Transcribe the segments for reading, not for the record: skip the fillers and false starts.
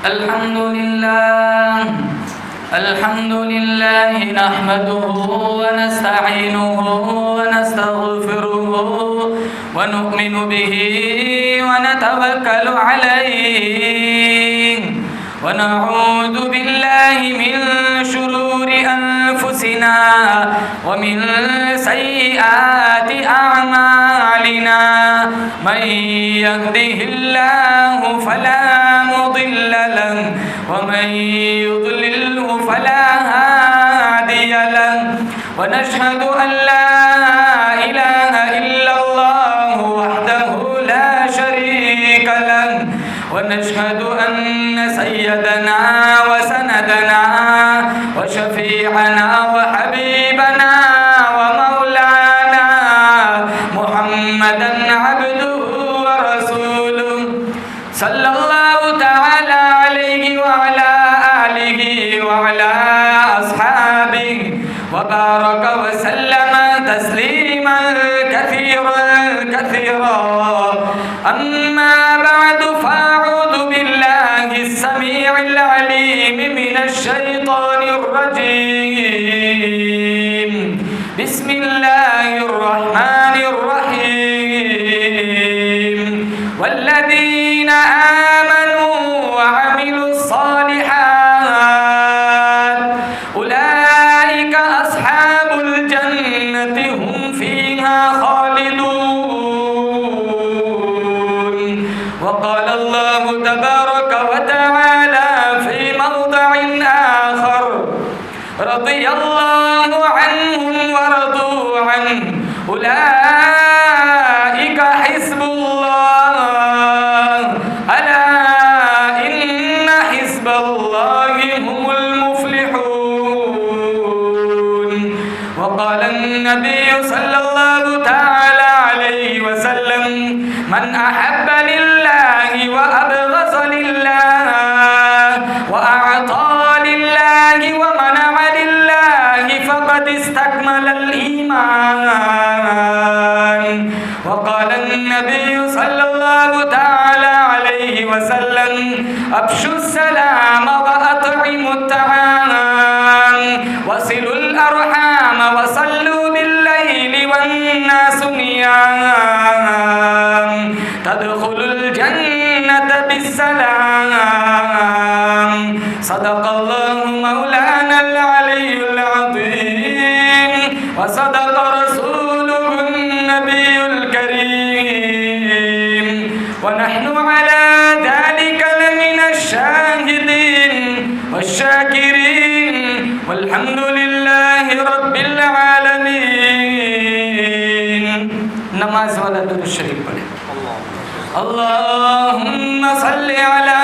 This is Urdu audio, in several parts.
الحمد لله نحمده ونستعينه ونستغفره ونؤمن به ونتوكل عليه ونعوذ بالله من شرور أنفسنا ومن سيئات أعمالنا من يهده الله فلا مضل له ومن يضلله فلا هادي له ونشهد أن لا إله إلا الله وحده لا شريك له ونشهد أن سيدنا وسندنا وشفيعنا وحبيبنا ومولانا محمدا عبده ورسوله صلى الله تعالى عليه وعلى آله وعلى أصحابه وبارك وسلم تسليما كثيرا أما بعد فأعوذ بالله السميع العليم من الشيطان الرجيم بسم الله الرحمن الرحيم والذين آمنوا وعملوا الصالحات أولئك أصحاب الجنة هم فيها خالدون وقال الله تبارك وتعالى في موضع آخر رضي الله عنهم ورضوا عنه أولئك حزب الله ألا إن حزب الله هم المفلحون وقال النبي صلى الله تعالى عليه وسلم من أحب لله وأبغض لله وأعطى لله ومنع لله فقد استكمل الإيمان وقال النبي صلى الله تعالى عليه وسلم أفشوا السلام وأطعموا الطعام وصلوا الأرحام وصلوا بالليل والناس نيام تدخلوا الجنة بالسلام صدق الله مولانا العلي العظيم وصدق رسوله النبي الكريم ونحن على ذلك لمن الشاهدين والشاكرين والحمد لله رب العالمين نماز والا درود شریف پڑھیں اللهم صل على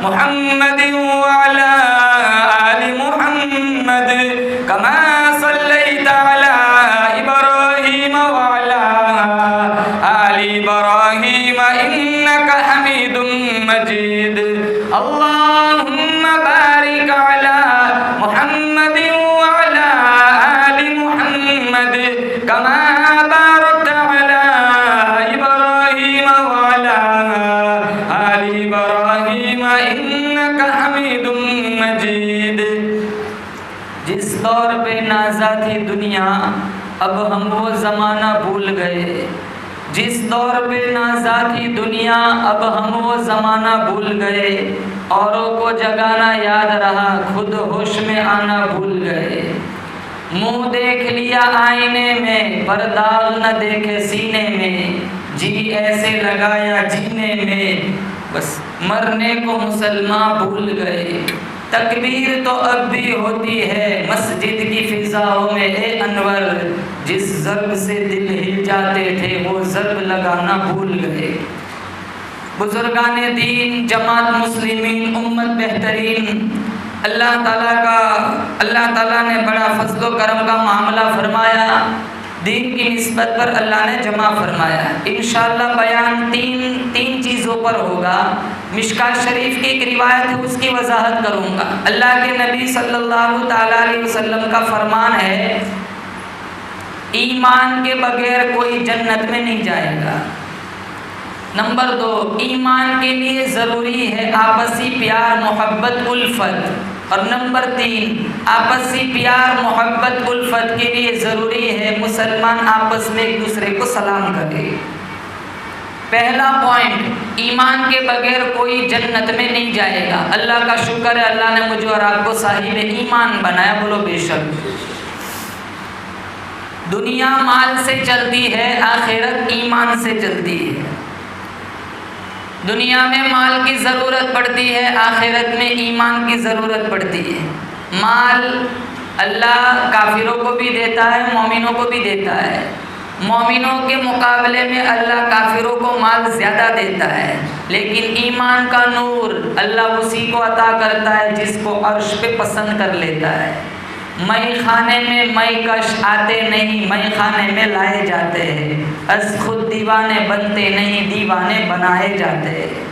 محمد وعلى آل محمد كما صليت على إبراهيم وعلى آل إبراهيم إنك حميد مجيد اللهم بارك على محمد وعلى آل محمد كما باركت على إبراهيم وعلى آل إبراهيم إنك حميد مجيد جس دور پہ نازا تھی دنیا اب ہم وہ زمانہ بھول گئے جس دور پہ نازا تھی دنیا اب ہم وہ زمانہ بھول گئے اوروں کو جگانا یاد رہا خود ہوش میں آنا بھول گئے منہ دیکھ لیا آئینے میں پر داغ نہ دیکھے سینے میں جی ایسے لگایا جینے میں بس مرنے کو مسلمان بھول گئے تکبیر تو اب بھی ہوتی ہے مسجد کی فضاؤں میں اے انور جس ضرب سے دل ہل جاتے تھے وہ ضرب لگانا بھول گئے بزرگان دین جماعت مسلمین امت بہترین اللہ تعالیٰ نے بڑا فضل و کرم کا معاملہ فرمایا دین کی نسبت پر اللہ نے جمع فرمایا انشاءاللہ بیان تین چیزوں پر ہوگا مشکات شریف کی ایک روایت ہے اس کی وضاحت کروں گا اللہ کے نبی صلی اللہ تعالیٰ علیہ وسلم کا فرمان ہے ایمان کے بغیر کوئی جنت میں نہیں جائے گا نمبر 2، ایمان کے لیے ضروری ہے آپسی پیار محبت الفت، اور نمبر 3، آپسی پیار محبت الفت کے لیے ضروری ہے مسلمان آپس میں ایک دوسرے کو سلام کرے۔ پہلا پوائنٹ، ایمان کے بغیر کوئی جنت میں نہیں جائے گا۔ اللہ کا شکر ہے اللہ نے مجھے اور آپ کو صاحب ایمان بنایا، بولو بے شک۔ دنیا مال سے چلتی ہے، آخرت ایمان سے چلتی ہے۔ دنیا میں مال کی ضرورت پڑتی ہے، آخرت میں ایمان کی ضرورت پڑتی ہے۔ مال اللہ کافروں کو بھی دیتا ہے، مومنوں کو بھی دیتا ہے۔ مومنوں کے مقابلے میں اللہ کافروں کو مال زیادہ دیتا ہے، لیکن ایمان کا نور اللہ اسی کو عطا کرتا ہے جس کو عرش پہ پسند کر لیتا ہے۔ مئی خانے میں مئی کش آتے نہیں، مئی خانے میں لائے جاتے ہیں۔ از خود دیوانے بنتے نہیں، دیوانے بنائے جاتے ہیں۔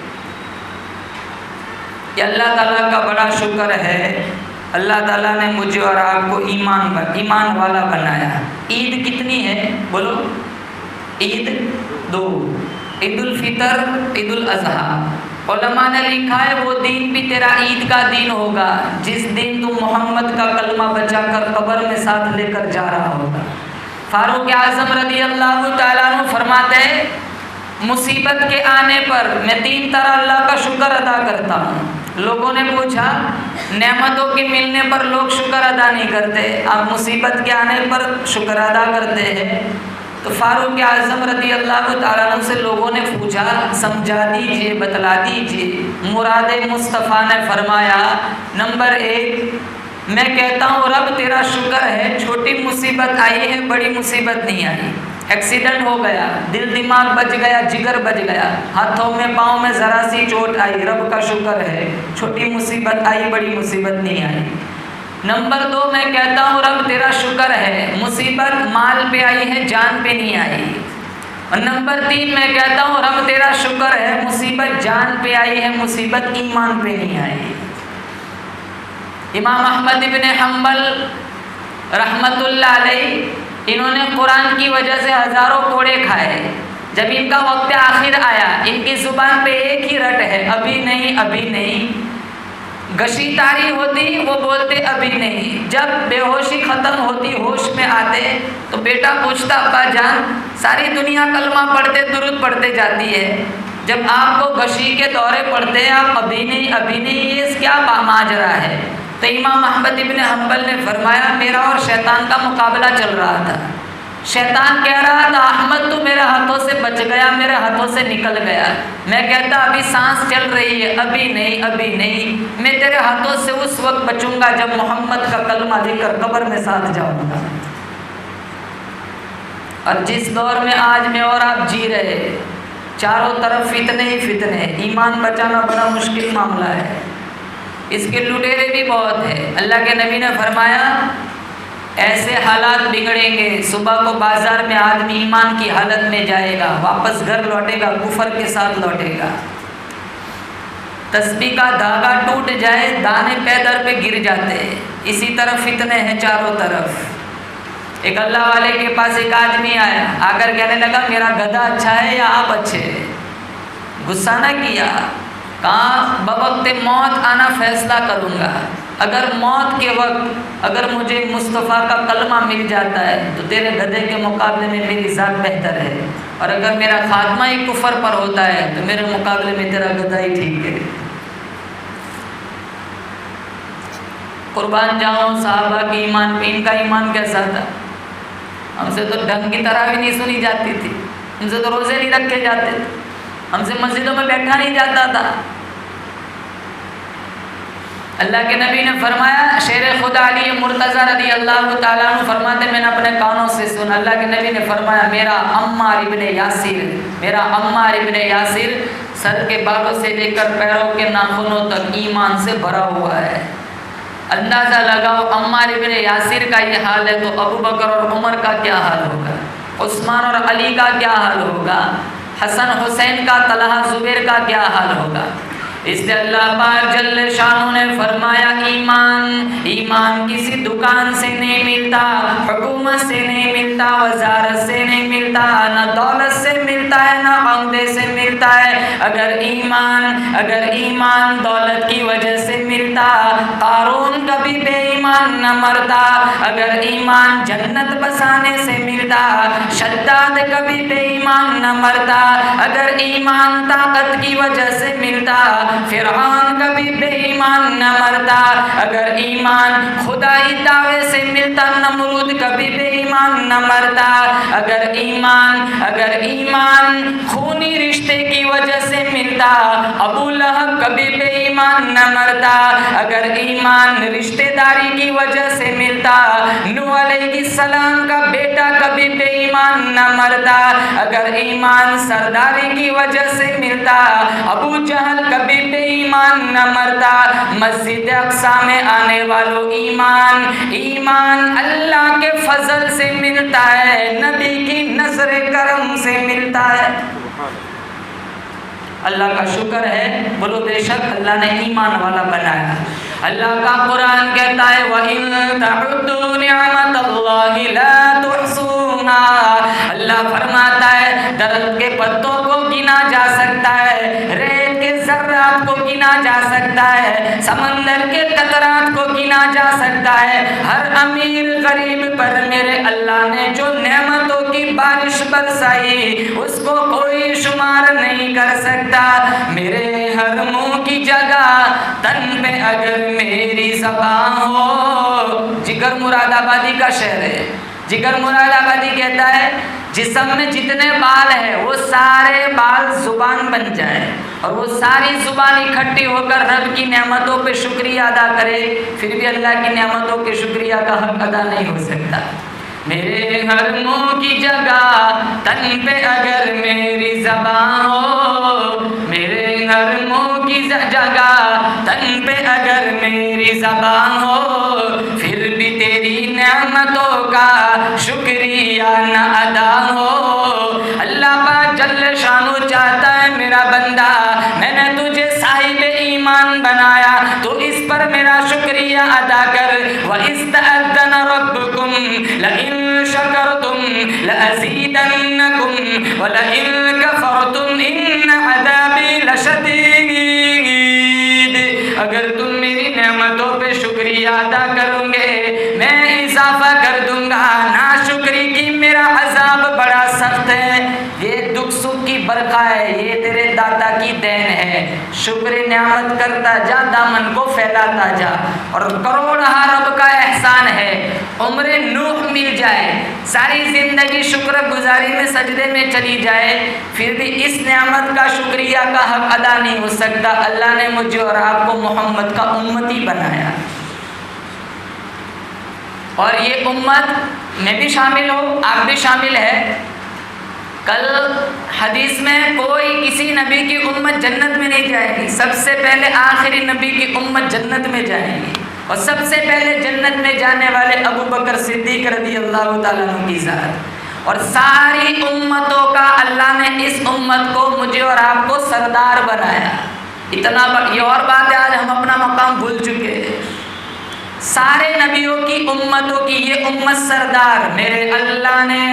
یہ اللہ تعالیٰ کا بڑا شکر ہے، اللہ تعالیٰ نے مجھے اور آپ کو ایمان والا بنایا۔ عید کتنی ہے بولو؟ عید 2، عید الفطر، عید الاضحیٰ۔ علماء نے لکھا ہے وہ دن بھی تیرا عید کا دن ہوگا جس دن تم محمد کا کلمہ بچا کر قبر میں ساتھ لے کر جا رہا ہوگا۔ فاروق اعظم رضی اللہ تعالیٰ عنہ فرماتے ہیں مصیبت کے آنے پر میں 3 طرح اللہ کا شکر ادا کرتا ہوں۔ لوگوں نے پوچھا نعمتوں کے ملنے پر لوگ شکر ادا نہیں کرتے، آپ مصیبت کے آنے پر شکر ادا کرتے ہیں؟ تو فاروق اعظم رضی اللہ تعالیٰ عنہ سے لوگوں نے پوچھا سمجھا دیجئے، بتلا دیجئے۔ مراد مصطفیٰ نے فرمایا نمبر 1، میں کہتا ہوں رب تیرا شکر ہے، چھوٹی مصیبت آئی ہے، بڑی مصیبت نہیں آئی۔ ایکسیڈنٹ ہو گیا، دل دماغ بچ گیا، جگر بچ گیا، ہاتھوں میں پاؤں میں ذرا سی چوٹ آئی، رب کا شکر ہے، چھوٹی مصیبت آئی، بڑی مصیبت نہیں آئی۔ نمبر 2، میں کہتا ہوں رب تیرا شکر ہے، مصیبت مال پہ آئی ہے، جان پہ نہیں آئی۔ اور نمبر 3، میں کہتا ہوں رب تیرا شکر ہے، مصیبت جان پہ آئی ہے، مصیبت ایمان پہ نہیں آئی۔ امام احمد ابن حنبل رحمت اللہ علیہ، انہوں نے قرآن کی وجہ سے ہزاروں کوڑے کھائے۔ جب ان کا وقت آخر آیا، ان کی زبان پہ ایک ہی رٹ ہے، ابھی نہیں، ابھی نہیں۔ گشی طاری ہوتی وہ بولتے ابھی نہیں، جب بے ہوشی ختم ہوتی ہوش میں آتے تو بیٹا پوچھتا ابا جان ساری دنیا کلمہ پڑھتے درود پڑھتے جاتی ہے، جب آپ کو گشی کے دورے پڑتے ہیں آپ ابھی نہیں، ابھی نہیں، یہ کیا ماجرا ہے؟ تو امام احمد ابن حنبل نے فرمایا میرا اور شیطان کا مقابلہ چل رہا تھا۔ شیطان کہہ رہا تھا احمد تو میرے ہاتھوں سے بچ گیا، میرے ہاتھوں سے نکل گیا۔ میں کہتا ابھی سانس چل رہی ہے، ابھی نہیں، ابھی نہیں، میں تیرے ہاتھوں سے اس وقت بچوں گا جب محمد کا کلمہ لے کر قبر میں ساتھ جاؤں گا۔ اور جس دور میں آج میں اور آپ جی رہے، چاروں طرف فتنے ہی فتنے، ایمان بچانا بڑا مشکل معاملہ ہے، اس کے لٹیرے بھی بہت ہیں۔ اللہ کے نبی نے فرمایا ایسے حالات بگڑیں گے، صبح کو بازار میں آدمی ایمان کی حالت میں جائے گا، واپس گھر لوٹے گا کفر کے ساتھ لوٹے گا۔ تسبیح کا دھاگا ٹوٹ جائے، دانے پیدر پہ گر جاتے ہیں۔ اسی طرح فتنے ہیں چاروں طرف۔ ایک اللہ والے کے پاس ایک آدمی آیا، آ کر کہنے لگا میرا گدھا اچھا ہے یا آپ اچھے ہیں؟ غصہ نہ کیا، کہا بوقت موت آنا فیصلہ کروں گا، اگر موت کے وقت اگر مجھے مصطفیٰ کا کلمہ مل جاتا ہے تو تیرے گدھے کے مقابلے میں میری ذات بہتر ہے، اور اگر میرا خاتمہ ہی کفر پر ہوتا ہے تو میرے مقابلے میں تیرا گدھا ہی ٹھیک ہے۔ قربان جاؤں صحابہ کی ایمان پہ، ان کا ایمان کیسا تھا؟ ہم سے تو ڈھنگ کی طرح بھی نہیں سنی جاتی تھی، ہم سے تو روزے نہیں رکھے جاتے تھے، ہم سے مسجدوں میں بیٹھا نہیں جاتا تھا۔ اللہ کے نبی نے فرمایا، شیر خدا علی مرتضیٰ رضی اللہ تعالیٰ عنہ فرماتے میں نے اپنے کانوں سے سنا، اللہ کے نبی نے فرمایا میرا عمار ابن یاسر سر کے بالوں سے لے کر پیروں کے ناخنوں تک ایمان سے بھرا ہوا ہے۔ اندازہ لگاؤ عمار ابن یاسر کا یہ حال ہے تو ابو بکر اور عمر کا کیا حال ہوگا، عثمان اور علی کا کیا حال ہوگا، حسن حسین کا، طلحہ زبیر کا کیا حال ہوگا۔ اس لیے اللہ پاک جل شانہ نے فرمایا ایمان کسی دکان سے نہیں ملتا، حکومت سے نہیں ملتا، وزارت سے نہیں ملتا، نہ دولت سے ملتا ہے، نہ عہدے سے ملتا ہے۔ اگر ایمان دولت کی وجہ سے ملتا، قارون کبھی بے ایمان نہ مرتا۔ اگر ایمان جنت بسانے سے ملتا، شداد کبھی بے ایمان نہ مرتا۔ اگر ایمان طاقت کی وجہ سے ملتا، فرعون کبھی بے ایمان نہ مرتا۔ اگر ایمان خدائی دعوے سے ملتا، نمرود کبھی بے ایمان نہ مرتا۔ اگر ایمان خونی رشتے کی وجہ سے ملتا، ابو لہب کبھی بے ایمان نہ مرتا۔ اگر ایمان رشتے داری کی وجہ سے ملتا، نوح علیہ السلام کا بیٹا کبھی بے ایمان نہ مرتا۔ اگر ایمان سرداری کی وجہ سے ملتا، ابو جہل کبھی بے ایمان نہ مرتا۔ مسجد اقصی میں آنے والوں ایمان اللہ کے فضل سے ملتا ہے، نبی کی نظر کرم سے ملتا ہے۔ اللہ کا شکر ہے، بولو بے شک اللہ نے ایمان والا بنایا۔ اللہ کا قرآن کہتا ہے وَإِن تَعُدُّوا نِعْمَةَ اللَّهِ لَا تُحْصُوهَا۔ اللہ فرماتا ہے درخت کے پتوں کو گنا جا سکتا ہے، ریت کے ذرات کو گنا جا سکتا ہے، سمندر کے قطرات کو گنا جا سکتا ہے۔ ہر امیر غریب پر میرے اللہ نے جو نعمتوں کی بارش برسائی اس کو کوئی شمار نہیں کر سکتا۔ میرے ہر منہ کی جگہ تن پہ اگر میری زبان ہو، جگر مراد آبادی کا شعر ہے۔ جگر مراد آبادی کہتا ہے جسم میں جتنے بال ہیں وہ سارے بال زبان بن جائے اور وہ ساری زبان اکٹھی ہو کر رب کی نعمتوں پہ شکریہ ادا کرے، پھر بھی اللہ کی نعمتوں کے شکریہ کا حق ادا نہیں ہو سکتا۔ میرے ہر منہ کی جگہ تن پہ اگر میری زبان ہو، میرے ہر منہ کی جگہ تن پہ اگر میری زبان ہو، پھر بھی تیری نعمتوں کا شکریہ نہ ادا ہو۔ اللہ پاک جل شانہ چاہتا ہے میرا بندہ، میں نے تجھے صاحب ایمان بنایا تو اس پر میرا شکریہ ادا کر۔ وَإِذْ تَأَذَّنَ رَبُّكُمْ لَئِن شَكَرْتُمْ لَأَزِيدَنَّكُمْ وَلَئِن كَفَرْتُمْ إِنَّ عَذَابِي لَشَدِيدٌ۔ اگر تم میری نعمتوں پہ شکریہ ادا کرو گے میں اضافہ کر دوں گا، ناشکری کی میرا عذاب بڑا سخت ہے۔ یہ دکھ سکھ کی برکھا ہے، یہ تیرے داتا کی دین ہے۔ شکر نعمت کرتا جا، دامن کو پھیلاتا جا، اور کروڑہ رب کا احسان ہے عمر نوح مل جائے، ساری زندگی شکر گزاری میں سجدے میں چلی جائے، پھر بھی اس نعمت کا شکریہ کا حق ادا نہیں ہو سکتا۔ اللہ نے مجھے اور آپ کو محمد کا امتی بنایا، اور یہ امت میں بھی شامل ہوں، آپ بھی شامل ہے۔ کل حدیث میں کوئی کسی نبی کی امت جنت میں نہیں جائے گی، سب سے پہلے آخری نبی کی امت جنت میں جائے گی، اور سب سے پہلے جنت میں جانے والے ابو بکر صدیق رضی اللہ تعالیٰ عنہ کی ذات، اور ساری امتوں کا اللہ نے اس امت کو مجھے اور آپ کو سردار بنایا۔ اتنا یہ اور بات ہے، آج ہم اپنا مقام بھول چکے ہیں۔ سارے نبیوں کی امتوں کی یہ امت سردار، میرے اللہ نے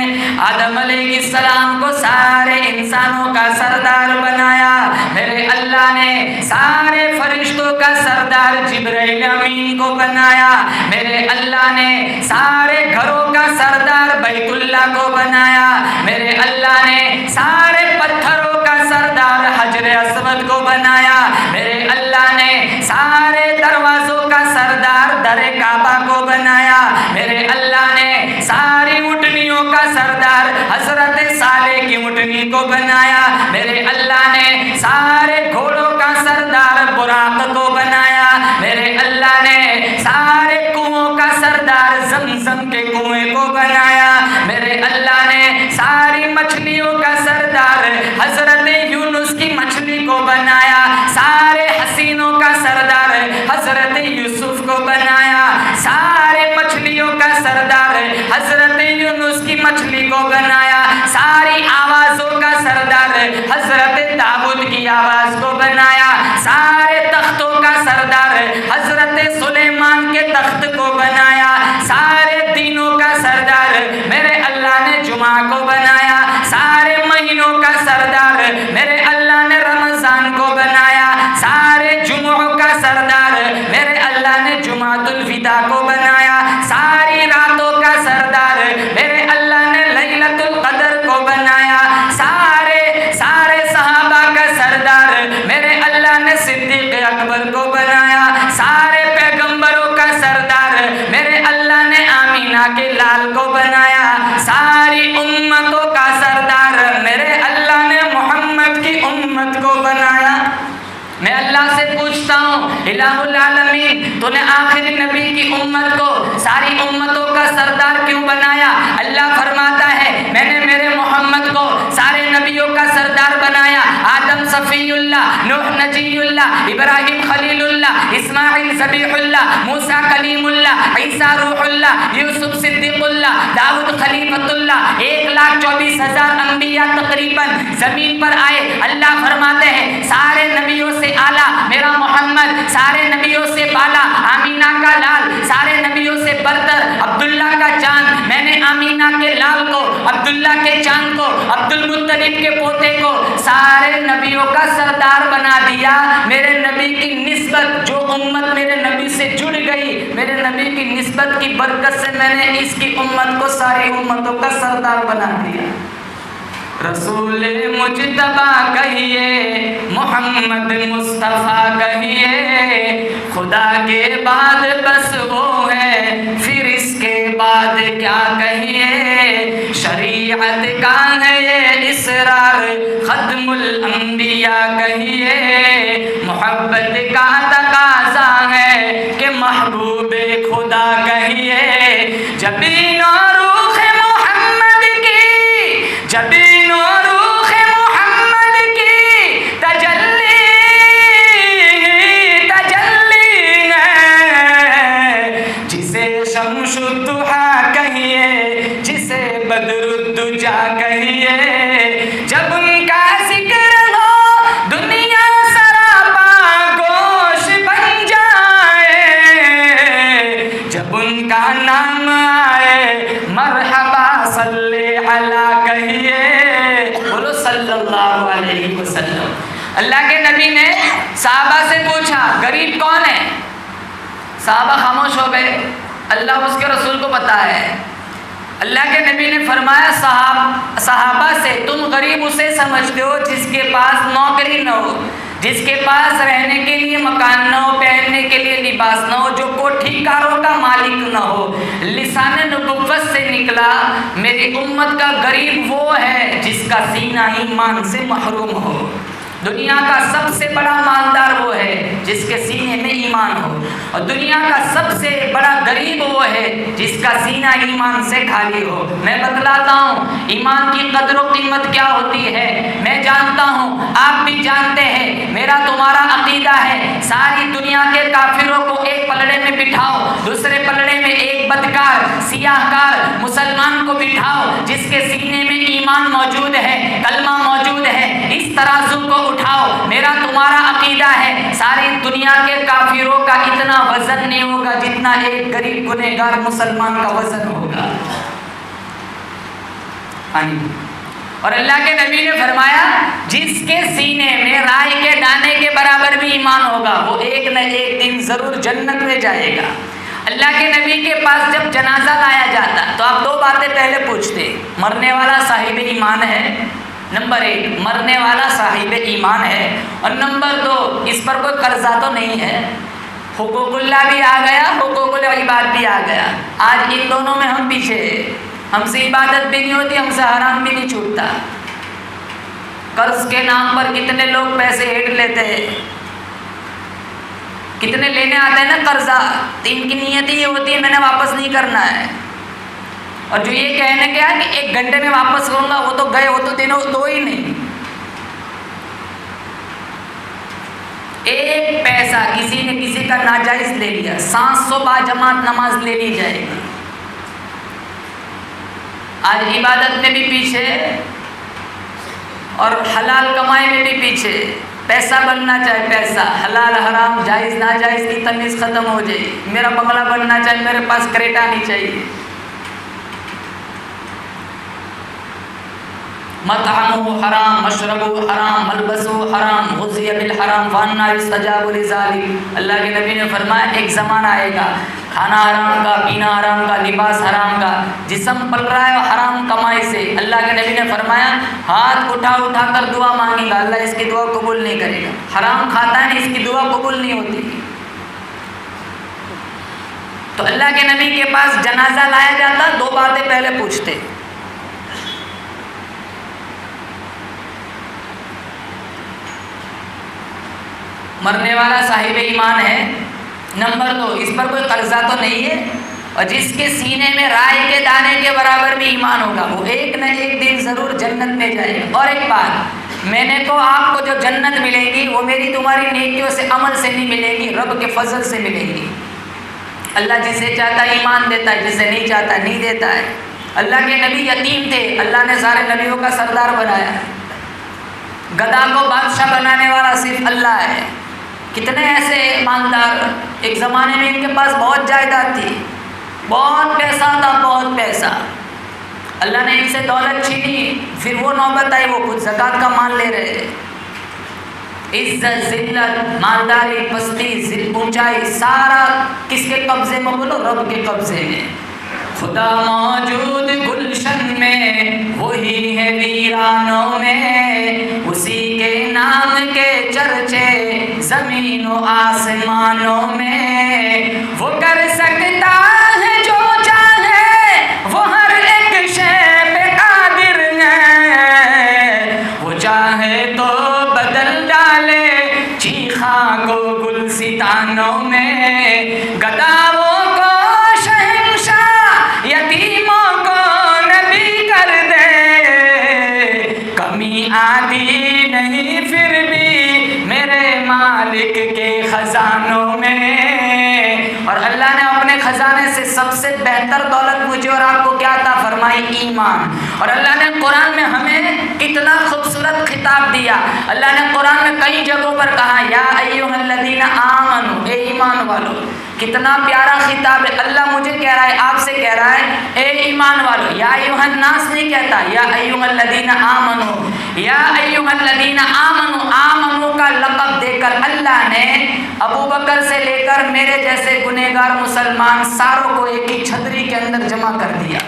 آدم علیہ السلام کو سارے انسانوں کا سردار بنایا، میرے اللہ نے سارے فرشتوں کا سردار جبرائیل امین کو بنایا، میرے اللہ نے سارے گھروں کا سردار بیت اللہ کو بنایا، میرے اللہ نے سارے پتھروں کا سردار حجر اسود کو بنایا، میرے اللہ نے سارے دروازوں کا سردار در کعبہ کو بنایا، میرے اللہ نے ساری اونٹنیوں کا سردار حضرت صالح کی اونٹنی کو بنایا، میرے اللہ نے سارے گھوڑوں کا سردار براق کو بنایا، میرے اللہ نے سارے کنویں کا سردار زمزم کے کنویں کو بنایا، میرے اللہ نے ساری مچھلیوں کا سردار حضرت یونس کی مچھلی کو بنایا، سارے حسینوں کا سردار حضرت یوسف کو بنایا، سارے مچھلیوں کا سردار حضرت یونس کی مچھلی کو بنایا، ساری آوازوں کا سردار حضرت داؤد کی آواز کو بنایا، سارے تختوں کا سردار حضرت سلیمان کے تخت کو بنایا، سارے دینوں کا سردار میرے اللہ نے جمعہ کو بنایا، سارے مہینوں کا سردار میرے اللہ نے رمضان کو بنایا، سارے جمعوں کا سردار میرے اللہ نے جمعۃ الوداع کو بنایا، ساری راتوں کا سردار میرے اللہ نے لیلۃ القدر کو بنایا، سارے صحابہ کا سردار میرے اللہ نے صدیق اکبر کو بنایا، سارے پیغمبروں کا سردار میرے اللہ نے آمینہ کے لال کو بنایا، ساری امتوں کا سردار میرے اللہ نے محمد کی امت کو بنایا۔ میں اللہ سے پوچھتا ہوں الہ العالمین تو نے آخری نبی کی امت کو ساری امتوں کا سردار کیوں بنایا؟ اللہ فرماتا ہے میں نے میرے محمد کو سارے نبیوں کا سردار بنایا، آدم صفی اللہ، نوح نجی اللہ، ابراہیم خلیل اللہ، اسماعیل ذبیح اللہ، موسیٰ کلیم اللہ، عیسیٰ روح اللہ، یوسف صدیق اللہ، داؤد خلیفۃ اللہ، 1,24,000 انبیاء تقریباً زمین پر آئے۔ اللہ فرماتے ہیں سارے نبیوں سے اعلیٰ میرا محمد، سارے نبیوں سے بالا آمینہ کا لال، سارے نبیوں سے برتر عبداللہ کا چاند، میں نے آمینہ کے لال کو، عبداللہ کے چاند کو، عبد المطلب کے پوتے کو سارے نبیوں کا سردار بنا دیا۔ میرے نبی کی نسبت جو امت میرے نبی سے جڑ گئی، میرے نبی کی نسبت کی برکت سے میں نے اس کی امت کو ساری امتوں کا سردار بنا دیا۔ رسول مجتبیٰ کہیے، محمد مصطفیٰ کہیے، خدا کے بعد بس وہ ہے، پھر اس کے بعد کیا کہیے، شریعت کا ہے یہ اسرار، ختم الانبیاء کہیے، محبت کا تقاضا ہے کہ محبوب خدا کہیے، جبین و روح محمد کی، جبین و روح محمد کی تجلی ہے، جسے شمس الضحیٰ کہیے، جسے بدر الدجا کہیے، جب ان کا ذکر ہو دنیا سراپا گوش بن جائے، جب ان کا نام آئے مرحبا صلی علی کہیے، بولو صلی اللہ علیہ وسلم۔ اللہ کے نبی نے صحابہ سے پوچھا غریب کون ہے؟ صحابہ خاموش ہو گئے، اللہ اس کے رسول کو پتا ہے۔ اللہ کے نبی نے فرمایا صحابہ سے تم غریب اسے سمجھتے ہو جس کے پاس نوکری نہ ہو، جس کے پاس رہنے کے لیے مکان نہ ہو، پہننے کے لیے لباس نہ ہو، جو کوٹھی کاروں کا مالک نہ ہو۔ لسان نبوت سے نکلا میری امت کا غریب وہ ہے جس کا سینہ ایمان سے محروم ہو۔ دنیا کا سب سے بڑا مالدار وہ ہے جس کے سینے میں ایمان ہو، اور دنیا کا سب سے بڑا غریب وہ ہے جس کا سینہ ایمان سے خالی ہو۔ میں بتلاتا ہوں ایمان کی قدر و قیمت کیا ہوتی ہے، میں جانتا ہوں آپ بھی جانتے ہیں، میرا تمہارا عقیدہ ہے ساری دنیا کے کافروں کو ایک پلڑے میں بٹھاؤ، دوسرے پلڑے میں ایک بدکار سیاہ کار مسلمان کو بٹھاؤ جس کے سینے میں ایمان موجود ہے، کلمہ موجود ہے، اس ترازو کو اٹھاؤ، میرا تمہارا عقیدہ ہے ساری دنیا کے کافروں کا اتنا وزن نہیں ہوگا جتنا ایک غریب گنہگار مسلمان کا وزن ہوگا۔ اور اللہ کے نبی نے فرمایا جس کے سینے میں رائے کے دانے کے برابر بھی ایمان ہوگا وہ ایک نہ ایک دن ضرور جنت میں جائے گا۔ اللہ کے نبی کے پاس جب جنازہ لایا جاتا تو آپ دو باتیں پہلے پوچھتے، مرنے والا صاحب ایمان ہے، نمبر 1 مرنے والا صاحب ایمان ہے، اور نمبر 2 اس پر کوئی قرضہ تو نہیں ہے۔ حقوق اللہ بھی آ گیا، حقوق العباد بھی آ گیا۔ آج ان دونوں میں ہم پیچھے ہیں، ہم سے عبادت بھی نہیں ہوتی، ہم سے حرام بھی نہیں چھوٹتا۔ قرض کے نام پر کتنے لوگ پیسے ہیٹ لیتے ہیں، کتنے لینے آتے ہیں نا قرضہ، تو ان کی نیت یہ ہوتی ہے میں نے واپس نہیں کرنا ہے، اور جو یہ کہنے گیا کہ 1 گھنٹے میں واپس کروں گا وہ تو گئے، وہ تو دنوں دو ہی نہیں۔ ایک پیسہ کسی نے کسی کا ناجائز لے لیا، 700 با جماعت نماز لے لی جائے گی۔ آج عبادت میں بھی پیچھے اور حلال کمائی میں بھی پیچھے. پیسہ بننا چاہے پیسہ، حلال حرام جائز ناجائز کی تمیز ختم ہو جائے. میرا بنگلہ بننا چاہے میرے پاس کریٹا نہیں چاہیے. مطعمہ حرام، مشربہ حرام، ملبسہ حرام، غذی بالحرام فانا یستجاب لذلک. اللہ کے نبی نے فرمایا ایک زمانہ آئے گا کھانا حرام کا، پینا حرام کا، لباس حرام کا، جسم پل رہا ہے حرام کمائی سے. اللہ کے نبی نے فرمایا ہاتھ اٹھا اٹھا کر دعا مانگے گا، اللہ اس کی دعا قبول نہیں کرے گا. حرام کھاتا ہے اس کی دعا قبول نہیں ہوتی. تو اللہ کے نبی کے پاس جنازہ لایا جاتا، دو باتیں پہلے پوچھتے. مرنے والا صاحب ایمان ہے، نمبر 2 اس پر کوئی قرضہ تو نہیں ہے، اور جس کے سینے میں رائے کے دانے کے برابر بھی ایمان ہوگا وہ ایک نہ ایک دن ضرور جنت میں جائے گا. اور ایک بات، میں نے تو آپ کو جو جنت ملے گی وہ میری تمہاری نیکیوں سے عمل سے نہیں ملے گی، رب کے فضل سے ملے گی. اللہ جسے چاہتا ہے ایمان دیتا ہے، جسے نہیں چاہتا نہیں دیتا ہے. اللہ کے نبی یتیم تھے، اللہ نے سارے نبیوں کا سردار بنایا. گدھا کو بادشاہ بنانے والا صرف اللہ ہے. کتنے ایسے مالدار، ایک زمانے میں ان کے پاس بہت جائیداد تھی، بہت پیسہ تھا، بہت پیسہ. اللہ نے ان سے دولت چھینی، پھر وہ نوبت آئی وہ خود زکوٰۃ کا مال لے رہے. عزت، ذلت، مالداری، پستی، اونچائی سارا کس کے قبضے میں؟ بولو رب کے قبضے میں. خدا موجود گلشن میں، وہی ہے ویرانوں میں، اسی کے نام کے چرچے زمین و آسمانوں میں. وہ کر سکتا ہے جو چاہے، وہ ہر ایک شے پہ قادر ہے. وہ چاہے تو بدل ڈالے چیخاں کو گلستانوں میں. گداؤں کو شہنشاہ، یتیموں کو نبی کر دے. کمی آتی نہیں پھر بھی میرے مالک کے خزانوں میں. اور اللہ نے اپنے خزانے سے سب سے بہتر دولت مجھے اور آپ کو کیا عطا فرمائی؟ ایمان. اور اللہ نے قرآن میں ہمیں کتنا خوبصورت خطاب دیا. اللہ نے قرآن میں کئی جگہوں پر کہا یا ایھا الذین آمنو، اے ایمان والو. کتنا پیارا خطاب ہے. اللہ مجھے کہہ رہا ہے، آپ سے کہہ رہا ہے اے ایمان والو. یا ایھا الناس نہیں کہتا، یا ایھا الذین آمنو. یا ایھا الذین آمنو، آمنو کا لقب دے کر اللہ نے ابو بکر سے لے کر میرے جیسے گنہگار مسلمان ساروں کو ایک ہی چھتری کے اندر جمع کر دیا.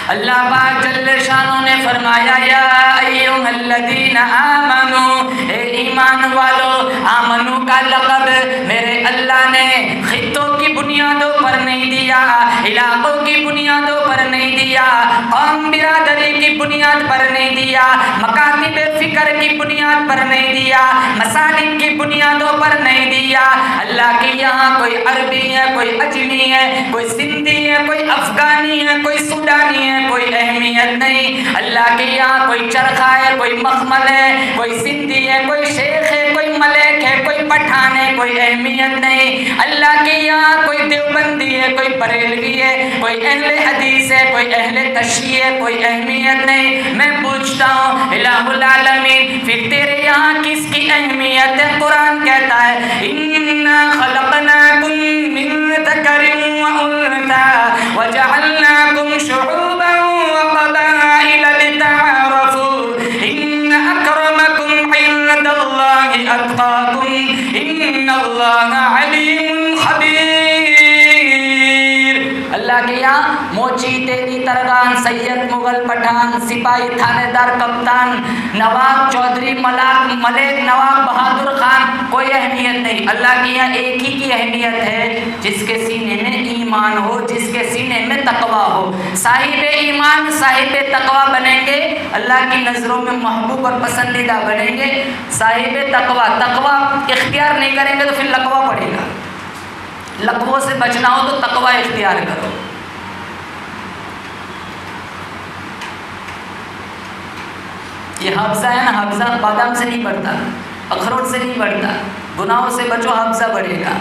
اللہ پاک جل شانہ نے فرمایا یا ایھا الذین آمنو، اے ایمان والو. آمنو کا لقب میرے اللہ نے خطوں کی بنیادوں پر نہیں دیا، علاقوں کی بنیادوں پر نہیں دیا، قوم برادری کی بنیاد پر نہیں دیا، مکاتب فکر کی بنیاد پر نہیں دیا، مسالک کی بنیادوں پر نہیں دیا. اللہ کے یہاں کوئی عربی ہے، کوئی اجمی ہے، کوئی سندھی ہے، کوئی افغانی ہے، کوئی سوڈانی ہے، کوئی اہمیت نہیں. اللہ کے یہاں کوئی چرخا ہے، کوئی مخمل ہے، کوئی سندھی ہے، کوئی شیخ ہے، کوئی ملک ہے، کوئی پٹھان ہے، کوئی اہمیت نہیں. اللہ کے یہاں کوئی دیوبندی ہے، کوئی بریلوی ہے، کوئی اہل حدیث ہے، کوئی اہل تشیع ہے، کوئی اہمیت نہیں. میں پوچھتا ہوں الہ العالمین پھر تیرے یہاں کس کی اہمیت ہے؟ قرآن کہتا ہے انا خلقناکم من ذکر وانثی وجعلناکم شعوبا وقبائل لتعارفوا ان اکرمکم عند اللہ اتقاکم ان اللہ علیم خبیر. اللہ کے یہاں موچی، تیری ترغان، سید، مغل، پٹھان، سپاہی، تھانے دار، کپتان، نواب، چودھری، ملک، نواب، بہادر خان کوئی اہمیت نہیں. اللہ کے یہاں ایک ہی کی اہمیت ہے جس کے سینے میں ایمان ہو، جس کے سینے میں تقویٰ ہو. صاحب ایمان صاحب تقویٰ بنیں گے، اللہ کی نظروں میں محبوب اور پسندیدہ بنیں گے. صاحب تقویٰ اختیار نہیں کریں گے تو پھر لقوہ پڑے گا. لقووں سے بچنا ہو تو تقویٰ اختیار کرو. یہ حفظہ ہے نا، حفظہ بادام سے نہیں بڑھتا، اخروٹ سے نہیں بڑھتا. گناہوں سے بچو، حفظہ بڑھے گا.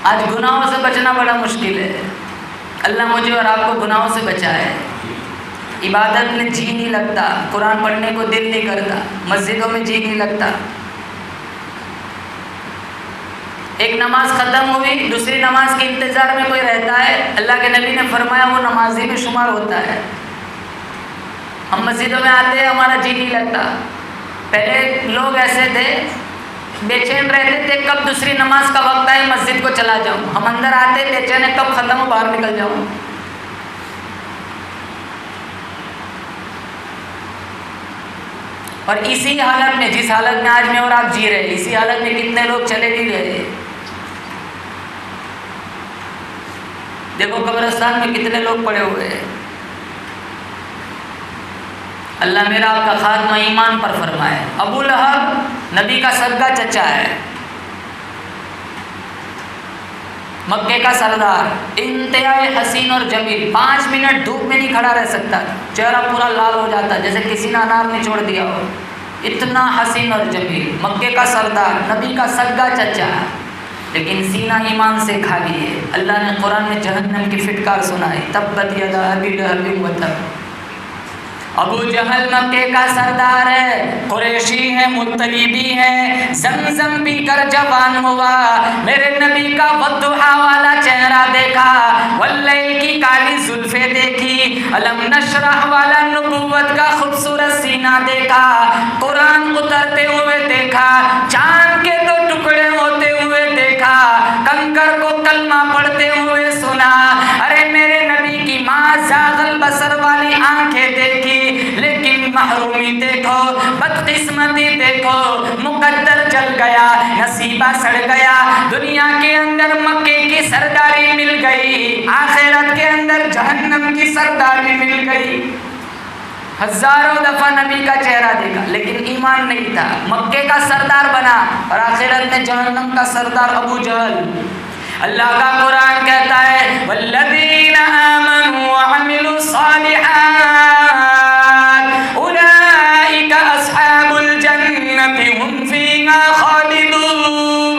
آج گناہوں سے بچنا بڑا مشکل ہے. اللہ مجھے اور آپ کو گناہوں سے بچائے. عبادت میں جی نہیں لگتا, قرآن پڑھنے کو دل نہیں کرتا, مسجدوں میں جی نہیں لگتا. ایک نماز ختم ہوئی, دوسری نماز کے انتظار میں کوئی رہتا ہے, اللہ کے نبی نے فرمایا وہ نمازی میں شمار ہوتا ہے. ہم مسجدوں میں آتے ہیں, ہمارا جی نہیں لگتا. پہلے لوگ ایسے تھے, بے چین رہتے تھے کب دوسری نماز کا وقت آئے مسجد کو چلا جاؤں. ہم اندر آتے بے چین ہے کب ختم ہو باہر نکل جاؤں. اور اسی حالت میں, جس حالت میں آج میں اور آپ جی رہے, اسی حالت میں کتنے لوگ چلے نہیں رہے. دیکھو قبرستان میں کتنے لوگ پڑے ہوئے ہیں. اللہ میرا آپ کا خاتمہ ایمان پر فرمائے. ابو لہب نبی کا سگا چچا ہے, مکے کا سردار, انتہائی حسین اور جمیل. 5 منٹ دھوپ میں نہیں کھڑا رہ سکتا, چہرہ پورا لال ہو جاتا جیسے کسی نے انار نچوڑ دیا ہو. اتنا حسین اور جمیل, مکے کا سردار, نبی کا سگا چچا, لیکن سینہ ایمان سے خالی ہے. اللہ نے قرآن میں جہنم کی فٹکار سنائی, تبت یدا ابی لہب وتب. ابو جہل مکے کا سردار ہے, قریشی ہے, مطلبی ہے, زمزم پی کر جوان ہوا. میرے نبی کا والضحیٰ والا چہرہ دیکھا, واللیل کی کالی زلفیں دیکھی, الم نشرح والا نبوت کا خوبصورت سینہ دیکھا, قرآن اترتے ہوئے دیکھا, چاند کے 2 ٹکڑے ہوتے ہوئے دیکھا, کنکر کو کلمہ پڑھتے ہوئے سنا. ارے میرے نبی کی ماں زاغل بصر والی آنکھیں دیکھی, لیکن محرومی دیکھو, بدقسمتی دیکھو, مقدر جل گیا, نصیبہ سڑ گیا. دنیا کے اندر مکے کی سرداری مل گئی, آخرت کے اندر جہنم کی سرداری مل گئی. ہزاروں دفعہ نبی کا چہرہ دیکھا لیکن ایمان نہیں تھا. مکے کا سردار بنا اور آخرت میں جہنم کا سردار ابو جہل. اللہ کا قرآن کہتا ہے والذین آمنوا وعملوا الصالحات اولئک اصحاب الجنۃ هم فیہا خالدون.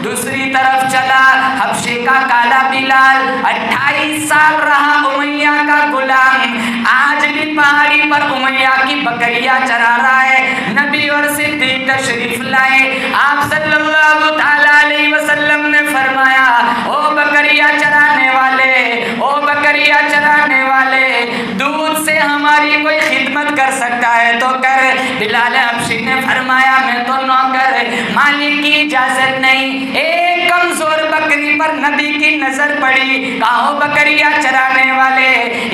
دوسری طرف چلا, حبشے کا کالا بلال 28 سال رہا امیہ کا غلام, آج بھی پہاڑی پر امیہ کی بکریاں چرا رہا ہے. نبی اور صدیق تشریف لائے, آپ صلی اللہ تعالی علیہ وسلم نے فرمایا او بکریاں چرانے والے, او بکریاں چرانے والے, دودھ سے ہماری کوئی خدمت کر سکتا ہے تو کر. بلال حبشی نے فرمایا میں تو نوکر, مالک کی اجازت نہیں. ایک کمزور بکری پر نبی کی نظر پڑی, کہو بکریاں چرانے والے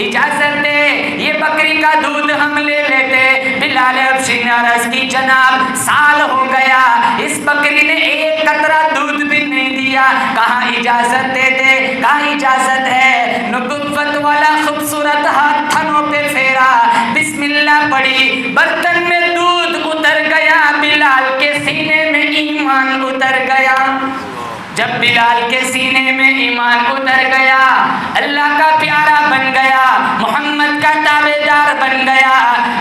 اجازت دے, یہ بکری کا دودھ ہم لے لیتے. بلال حبشی نے عرض کی جناب سال ہو گیا, اس بکری نے ایک قطرہ دودھ بھی نہیں دیا, کہاں اجازت دے دے, کہاں اجازت ہے. نبوت والا خوبصورت ہاتھ تھنوں پہ پھیرا, بسم اللہ پڑھی, برتن میں دودھ اتر گیا, بلال کے سینے میں ایمان اتر گیا. جب بلال کے سینے میں ایمان اتر گیا, اللہ کا پیارا بن گیا, محمد کا تابعدار بن گیا,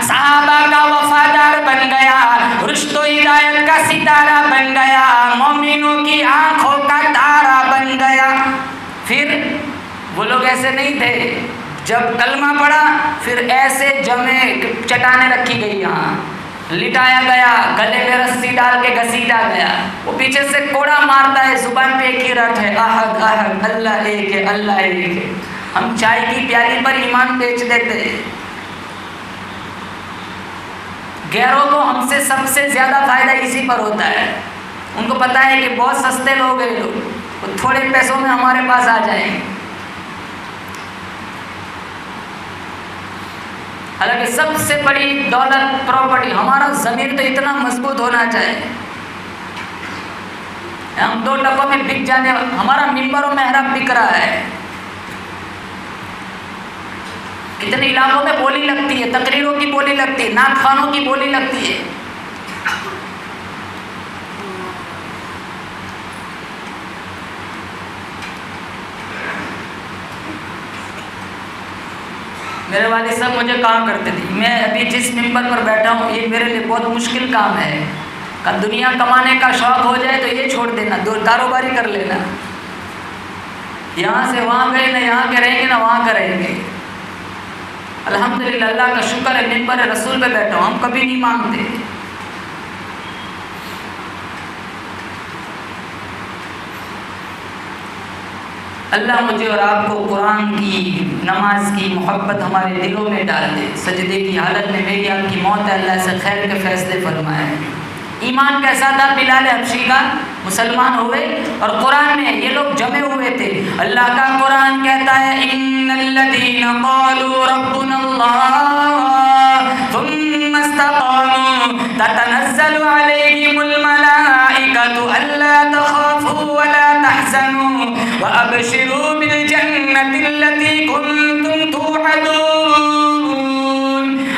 صحابہ کا وفادار بن گیا, رشد و ہدایت کا ستارہ بن گیا, مومنوں کی آنکھوں کا تارا بن گیا. پھر وہ لوگ ایسے نہیں تھے, جب کلمہ پڑھا پھر ایسے جمے چٹانیں رکھی گئی, یہاں لٹایا گیا, گلے میں رسی ڈال کے گھسیٹا گیا. وہ پیچھے سے کوڑا مارتا ہے, زبان پہ ایک ہی رٹ ہے احد احد, اللہ ایک ہے, اللہ ایک ہے. ہم چائے کی پیالی پر ایمان بیچ دیتے. غیروں کو ہم سے سب سے زیادہ فائدہ اسی پر ہوتا ہے. ان کو پتہ ہے کہ بہت سستے لوگ ہیں لوگ, وہ تھوڑے پیسوں میں ہمارے پاس آ جائیں. حالانکہ سب سے بڑی دولت پراپرٹی, ہمارا ضمیر تو اتنا مضبوط ہونا چاہیے. ہم 2 ٹکوں میں بک جانے, ہمارا ممبر و محراب بک رہا ہے. کتنے علاقوں میں بولی لگتی ہے, تقریروں کی بولی لگتی ہے, نعت خوانوں کی بولی لگتی ہے. میرے والد صاحب مجھے کہا کرتے تھے, میں ابھی جس ممبر پر بیٹھا ہوں یہ میرے لیے بہت مشکل کام ہے, دنیا کمانے کا شوق ہو جائے تو یہ چھوڑ دینا، دو کاروباری کر لینا، یہاں سے وہاں گئے نہ یہاں کے رہیں گے نہ وہاں کا رہیں گے۔ الحمدللہ اللہ کا شکر ہے منبر رسول پہ بیٹھا ہوں، ہم کبھی نہیں مانگتے۔ اللہ مجھے اور آپ کو قرآن کی، نماز کی محبت ہمارے دلوں میں ڈال دے۔ سجدے کی حالت میں میری آپ کی موت ہے، اللہ سے خیر کے فیصلے فرمائے۔ ایمان کیسا تھا بلال حبشی کا؟ مسلمان ہوئے اور قرآن میں یہ لوگ جمے ہوئے تھے۔ اللہ کا قرآن کہتا ہے ان الذین قالوا ربنا اللہ ثم استقاموا تتنزل علیہم الملائکۃ الا تخافوا ولا تحزنوا وابشروا بالجنۃ التي كنتم توعدون۔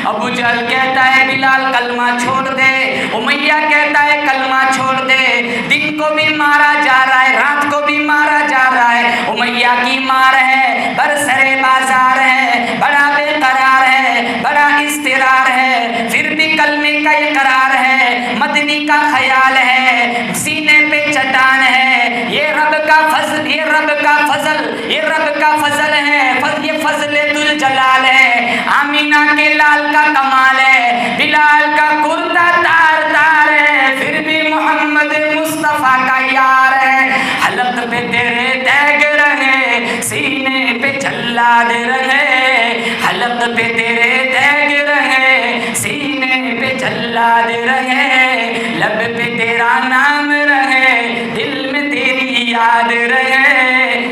ابو جہل کہتا ہے بلال کلمہ چھوڑ دے، امیہ کہتا ہے کلمہ چھوڑ دے، دن کو بھی مارا جا رہا ہے، رات کو بھی مارا جا رہا ہے، امیہ کی مار ہے، برسرے بازار ہے، بڑا بے قرار ہے، بڑا اضطرار ہے، پھر بھی کلمے کا اقرار ہے، مدنی کا خیال ہے، سینے پہ چٹان ہے۔ یہ رب کا فضل، یہ رب کا فضل، یہ رب کا فضل ہے، یہ فضل ذل جلال ہے۔ آمینہ کے لال کا کمال ہے، بلال کا کرتا تار تار ہے، پھر بھی محمد مصطفیٰ کا یار ہے۔ حلق پہ تیرے تیگ رہے، سینے پہ جلاد رہے، حلق پہ تیرے تیگ رہے، سینے پہ جلاد رہے، لب پہ تیرا نام رہے، دل میں تیری یاد رہے۔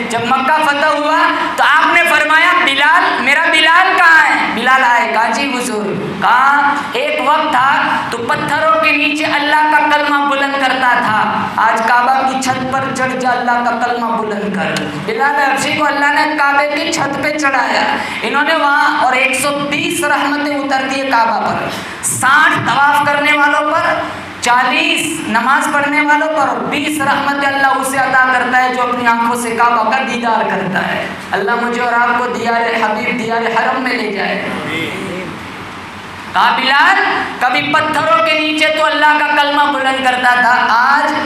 جب مکہ فتح ہوا تو آپ نے فرمایا بلال، میرا بلال کہاں ہے؟ بلال آئے، کہا جی حضور، کہا ایک وقت تھا تو پتھروں کے نیچے اللہ کا کلمہ بلند کرتا تھا، آج کعبہ کی چھت پر چڑھ جا اللہ کا کلمہ بلند کر۔ بلال حبشی کو اللہ نے کعبے کی چھت پہ چڑھایا، انہوں نے وہاں اور 120 رحمتیں اترتی ہے کعبہ پر، 60 طواف کرنے والوں پر، 40 نماز پڑھنے والوں پر، اور 20 رحمت اللہ اسے عطا کرتا ہے جو اپنی آنکھوں سے کعبہ کا دیدار کرتا ہے۔ اللہ مجھے اور آپ کو دیار حبیب، دیار حرم میں لے جائے۔ کہا بلال کبھی پتھروں کے نیچے تو اللہ کا کلمہ بلند کرتا تھا،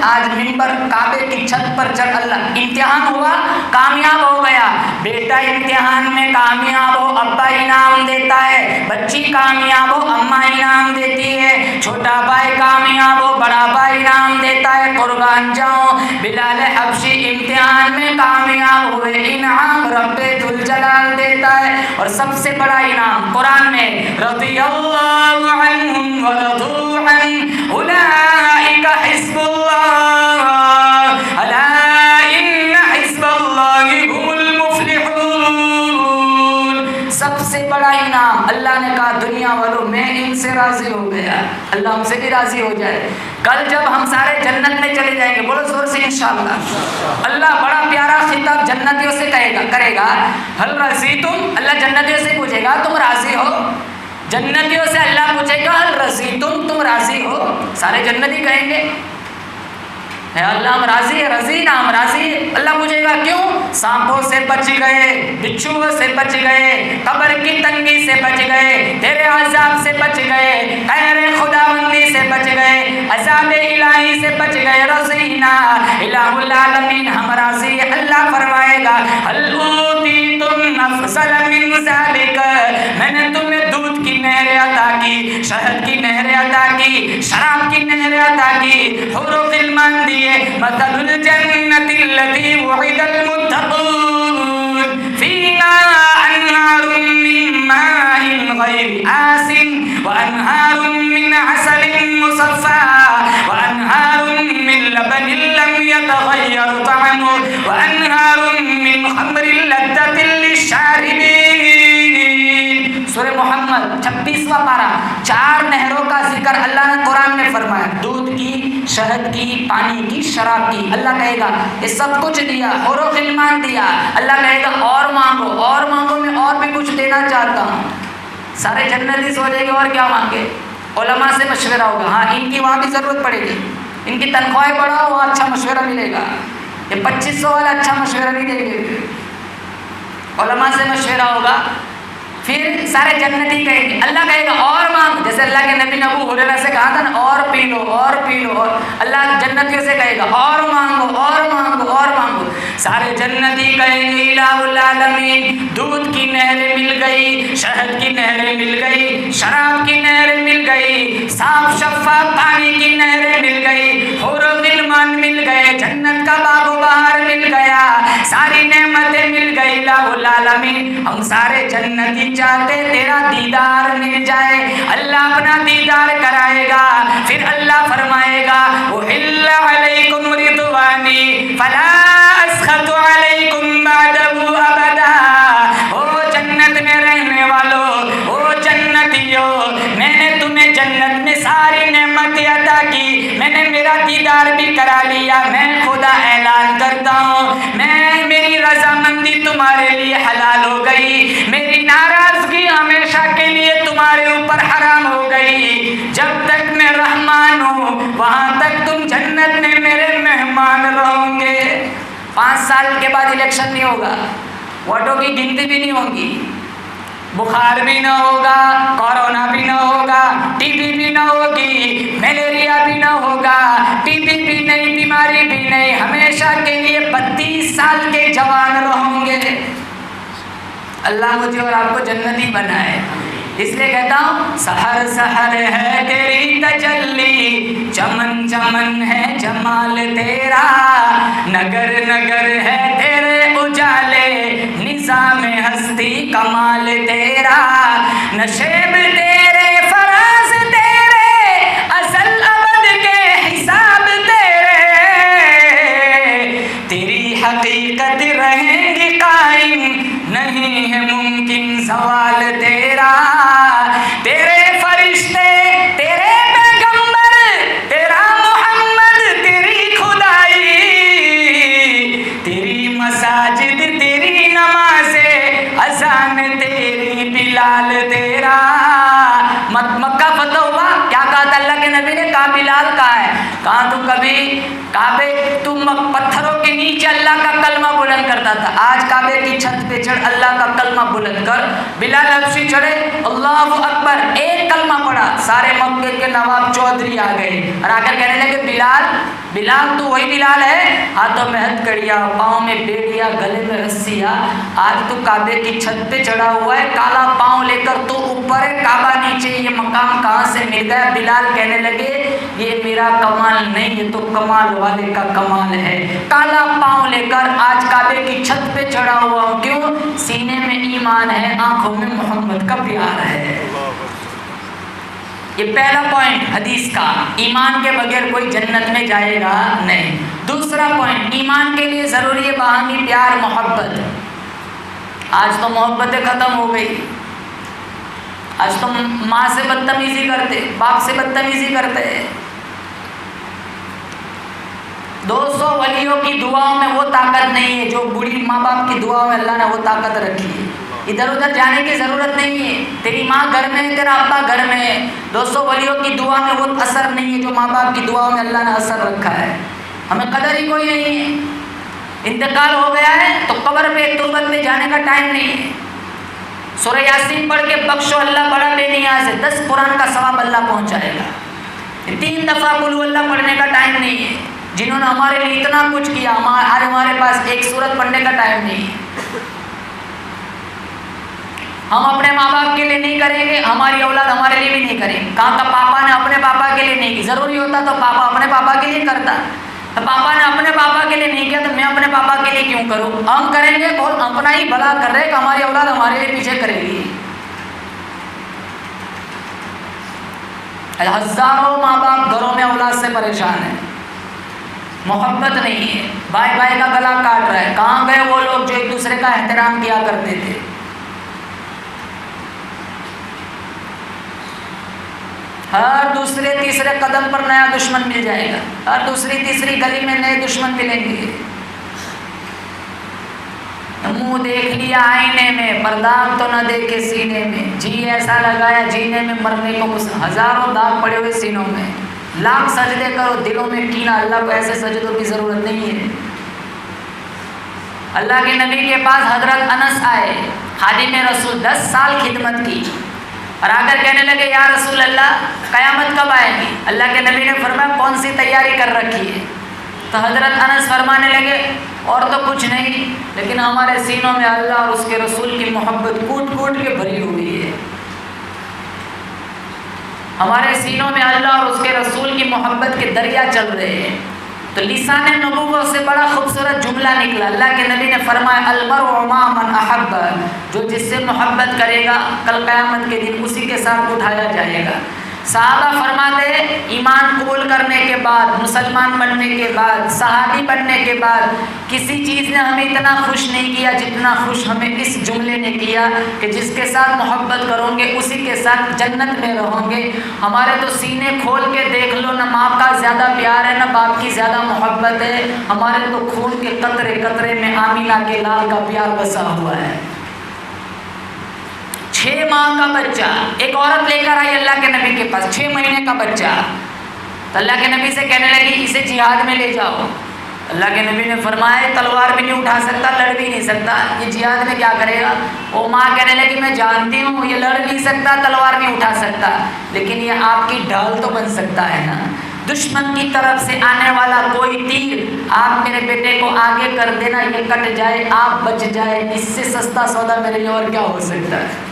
آج منبر کعبے کی چھت پر چڑھ اللہ۔ امتحان ہوا، کامیاب ہو گیا، بیٹا امتحان میں کامیاب ہو ابا انعام دیتا ہے، بچی کامیاب ہو اماں انعام دیتی ہے، چھوٹا بھائی کامیاب ہو بڑا بھائی انعام دیتا ہے، قربان جاؤں بلال حبشی امتحان میں کامیاب ہوئے، انعام رب ذل جلال دیتا ہے۔ اور سب سے بڑا انعام قرآن میں رضی اللہ عنہم ورضوا عنہ اولئک حزب اللہ الا ان حزب اللہ هم المفلحون۔ سب سے بڑا انعام اللہ نے کہا دنیا والوں میں ان سے راضی ہو گیا، اللہ ہم سے بھی راضی ہو جائے۔ کل جب ہم سارے جنت میں چلے جائیں گے، بولو زور سے انشاءاللہ، اللہ بڑا پیارا خطاب جنتیوں سے کرے گا، ہل رضیتم، اللہ جنتیوں سے پوچھے گا تم راضی ہو؟ جنتیوں سے اللہ پوچھے گا ہل رضیتم، تم راضی ہو؟ سارے جنتی کہیں گے اے اللہ ہم راضی ہے، رضی نا ہم راضی ہے۔ اللہ پوچھے گا کیوں؟ سانپوں سے بچ گئے، بچھوؤں سے بچ گئے، قبر کی تنگی سے بچ گئے، تیرے عذاب سے بچ گئے، غیر خداوندی سے بچ گئے، عذاب الہی سے بچ گئے، رضینا الہ العالمین ہم راضی ہے۔ اللہ فرمائے گا ہل اوتیتم افضل من ذلک، میں نے تمہیں دودھ کی نہریں عطا کی، شہد کی نہریں عطا کی، شراب کی نہریں عطا کی، حور و غلمان دی۔ مثل الجنة التي وعد المتقون فيها أنهار من ماء غير آسن وأنهار من عسل مصفى وأنهار من لبن لم يتغير طعمه وأنهار من خمر لذة للشاربين۔ سورہ محمد 26واں پارہ، 4 نہروں کا ذکر اللہ نے قرآن میں فرمایا، دودھ کی، شہد کی، پانی کی، شراب کی۔ اللہ کہے گا یہ سب کچھ دیا، حور و غلمان دیا، اللہ کہے گا اور مانگو، اور مانگو، میں اور بھی کچھ دینا چاہتا ہوں۔ سارے جنتی سوچیں گے اور کیا مانگے؟ علماء سے مشورہ ہوگا، ہاں ان کی وہاں بھی ضرورت پڑے گی، ان کی تنخواہیں بڑھاؤ وہاں اچھا مشورہ ملے گا، یہ 2500 والا اچھا مشورہ نہیں دیں گے۔ علماء سے مشورہ ہوگا، پھر سارے جنتی کہیں گے، اللہ کہے گا اور مانگ، جیسے اللہ کے نبی نے ابو ہریرہ سے کہا تھا نا اور پی لو اور پی لو، اور اللہ جنتیوں سے کہے گا اور مانگو اور مانگو اور مانگو، سارے جنتی کہیں گے الہ العالمین دودھ کی نہریں مل گئی، شہد کی نہریں مل گئی، شراب کی نہریں مل گئی، صاف شفاف پانی کی نہریں مل گئی، حور و غلمان مل گئے، جنت کا باغ و بہار مل گیا، ساری نعمتیں مل گئی الہ العالمین، ہم سارے جنتی چاہتے تیرا دیدار مل جائے، اللہ اپنا دیدار کرائے گا، پھر اللہ فرمائے گا احل علیکم رضوانی فلا اسخط علیکم بعدہ ابدا، او جنت میں رہنے والوں، او جنتیوں، میں نے تمہیں جنت میں ساری نعمتیں عطا کی، میں نے میرا دیدار بھی کرا لیا، میں خدا اعلان کرتا ہوں میری رضامندی تمہارے لیے حلال ہو گئی، میری ناراضگی ہمیشہ کے لیے تمہارے اوپر حرام ہو گئی، جب تک میں رحمان ہوں وہاں تک تم جنت میں میرے مہمان رہو گے۔ 5 سال کے بعد الیکشن نہیں ہوگا، ووٹوں کی گنتی بھی نہیں ہوگی، بخار بھی نہ ہوگا، کورونا بھی نہ ہوگا، ٹی بی بھی نہ ہوگی، ملیریا بھی نہ ہوگا، ٹی بی بھی نہیں، بیماری بھی نہیں، ہمیشہ کے لیے 32 سال کے جوان رہوں گے۔ اللہ مجھے اور آپ کو جنتی بنائے، اس لیے کہتا ہوں سحر سحر ہے تیری تجلی، چمن چمن ہے جمال تیرا، نگر نگر ہے تیرے اجالے، نظام ہستی کمال تیرا، نشیب تیرے فراز تیرے، ازل ابد کے حساب تیرے، تیری حقیقت رہیں گی قائم، نہیں ہے ممکن زوال تیرا، تیرے فرشتے تیرے پیغمبر تیرا محمد تیری خدائی، تیری مساجد تیری نمازیں، اذان تیری بلال تیرا۔ مکہ فتح ہوا، کیا کہا تھا اللہ کے نبی نے؟ کہا بلال کہا ہے، کہا تو کبھی کعبے تم پتھروں کے نیچے اللہ کا کلمہ بلند کرتا تھا، آج کعبے کی چھت پہ چڑھ اللہ کا کلمہ بلند کر۔ بلال حبشی چڑھے، اللہ اکبر، ایک کلمہ پڑھا، سارے مکے کے نواب چودھری آ گئے اور آ کر کہنے لگے بلال بلال تو وہی بلال ہے، ہاتھوں میں ہتھ کڑیا، پاؤں میں بیڑیا، گلے میں رسیا، آج تو کعبے کی چھت پہ چڑھا ہوا ہے، کالا پاؤں لے کر تو اوپر ہے، کعبہ نیچے، یہ مقام کہاں سے مل گیا؟ بلال کہنے لگے یہ میرا کمال نہیں، یہ تو کمال والے کا کمال ہے، کالا پاؤں لے کر آج کعبے کی چھت پہ چڑھا ہوا ہوں، کیوں؟ سینے میں ایمان ہے، آنکھوں میں محمد کا پیار ہے۔ یہ پہلا پوائنٹ حدیث کا، ایمان کے بغیر کوئی جنت میں جائے گا نہیں۔ دوسرا پوائنٹ، ایمان کے لیے ضروری ہے باہمی پیار محبت۔ آج تو محبتیں ختم ہو گئی، آج تو ماں سے بدتمیزی کرتے، باپ سے بدتمیزی کرتے۔ 200 ولیوں کی دعاؤں میں وہ طاقت نہیں ہے جو بوڑھی ماں باپ کی دعاؤں میں اللہ نے وہ طاقت رکھی ہے۔ ادھر ادھر جانے کی ضرورت نہیں ہے، تیری ماں گھر میں ہے، تیرا ابا گھر میں ہے، 200 ولیوں کی دعا میں وہ اثر نہیں ہے جو ماں باپ کی دعاؤں میں اللہ نے اثر رکھا ہے۔ ہمیں قدر ہی کوئی نہیں ہے، انتقال ہو گیا ہے تو قبر پہ تربت میں جانے کا ٹائم نہیں ہے۔ سورہ یاسین پڑھ کے بخشو، اللہ بڑا بے نیاز ہے، 10 قرآن کا ثواب اللہ پہنچائے گا۔ 3 دفعہ قل ہو اللہ پڑھنے کا ٹائم نہیں ہے، جنہوں نے ہمارے لیے اتنا کچھ کیا، آج ہمارے پاس ایک سورت پڑھنے کا ٹائم نہیں ہے۔ ہم اپنے ماں باپ کے لیے نہیں کریں گے، ہماری اولاد ہمارے لیے بھی نہیں کریں گے۔ کہا کہ پاپا نے اپنے پاپا کے لیے نہیں کی، ضروری ہوتا تو پاپا اپنے پاپا کے لیے کرتا، پاپا نے اپنے پاپا کے لیے نہیں کیا تو میں اپنے پاپا کے لیے کیوں کروں؟ ہم کریں گے، بہت اپنا ہی بھلا کر رہے کہ ہماری اولاد ہمارے لیے پیچھے کرے گی۔ ہزاروں ماں باپ گھروں میں اولاد سے پریشان ہیں، محبت نہیں ہے، بھائی بھائی کا گلا کاٹ رہا ہے۔ کہاں گئے وہ لوگ جو ایک دوسرے کا احترام کیا کرتے تھے؟ ہر دوسرے تیسرے قدم پر نیا دشمن مل جائے گا، ہر دوسری تیسری گلی میں نئے دشمن ملیں گے۔ منہ دیکھ لیا آئینے میں، پر داغ تو نہ دیکھے سینے میں، جی ایسا لگایا جینے میں مرنے کو ہزاروں داغ پڑے ہوئے سینوں میں، لاکھ سجدے کرو دلوں میں کینہ، اللہ کو ایسے سجدوں کی ضرورت نہیں ہے۔ اللہ کے نبی کے پاس حضرت انس آئے، خادم رسول 10 سال خدمت کی اور آ کر کہنے لگے یا رسول اللہ قیامت کب آئے گی؟ اللہ کے نبی نے فرمایا کون سی تیاری کر رکھی ہے؟ تو حضرت انس فرمانے لگے اور تو کچھ نہیں، لیکن ہمارے سینوں میں اللہ اور اس کے رسول کی محبت کوٹ کوٹ کے بھری ہوئی ہے۔ ہمارے سینوں میں اللہ اور اس کے رسول کی محبت کے دریا چل رہے ہیں۔ تو لسان نبوت سے بڑا خوبصورت جملہ نکلا۔ اللہ کے نبی نے فرمایا المرء مع من احب، جو جس سے محبت کرے گا کل قیامت کے دن اسی کے ساتھ اٹھایا جائے گا۔ صحابہ فرماتے ایمان قبول کرنے کے بعد، مسلمان بننے کے بعد، صحابی بننے کے بعد کسی چیز نے ہمیں اتنا خوش نہیں کیا جتنا خوش ہمیں اس جملے نے کیا کہ جس کے ساتھ محبت کرو گے اسی کے ساتھ جنت میں رہو گے۔ ہمارے تو سینے کھول کے دیکھ لو، نہ ماں کا زیادہ پیار ہے نہ باپ کی زیادہ محبت ہے، ہمارے تو خون کے قطرے قطرے میں آمینہ کے لال کا پیار بسا ہوا ہے۔ 6 ماہ کا بچہ ایک عورت لے کر آئی اللہ کے نبی کے پاس، 6 مہینے کا بچہ، تو اللہ کے نبی سے کہنے لگی اسے جہاد میں لے جاؤ۔ اللہ کے نبی نے فرمایا تلوار بھی نہیں اٹھا سکتا، لڑ بھی نہیں سکتا، یہ جہاد میں کیا کرے گا؟ وہ ماں کہنے لگی میں جانتی ہوں یہ لڑ نہیں سکتا، تلوار نہیں اٹھا سکتا، لیکن یہ آپ کی ڈھال تو بن سکتا ہے نا۔ دشمن کی طرف سے آنے والا کوئی تیر آپ میرے بیٹے کو آگے کر دینا، یہ کٹ جائے آپ بچ جائے، اس سے سستا سودا میرے لیے اور کیا ہو سکتا ہے؟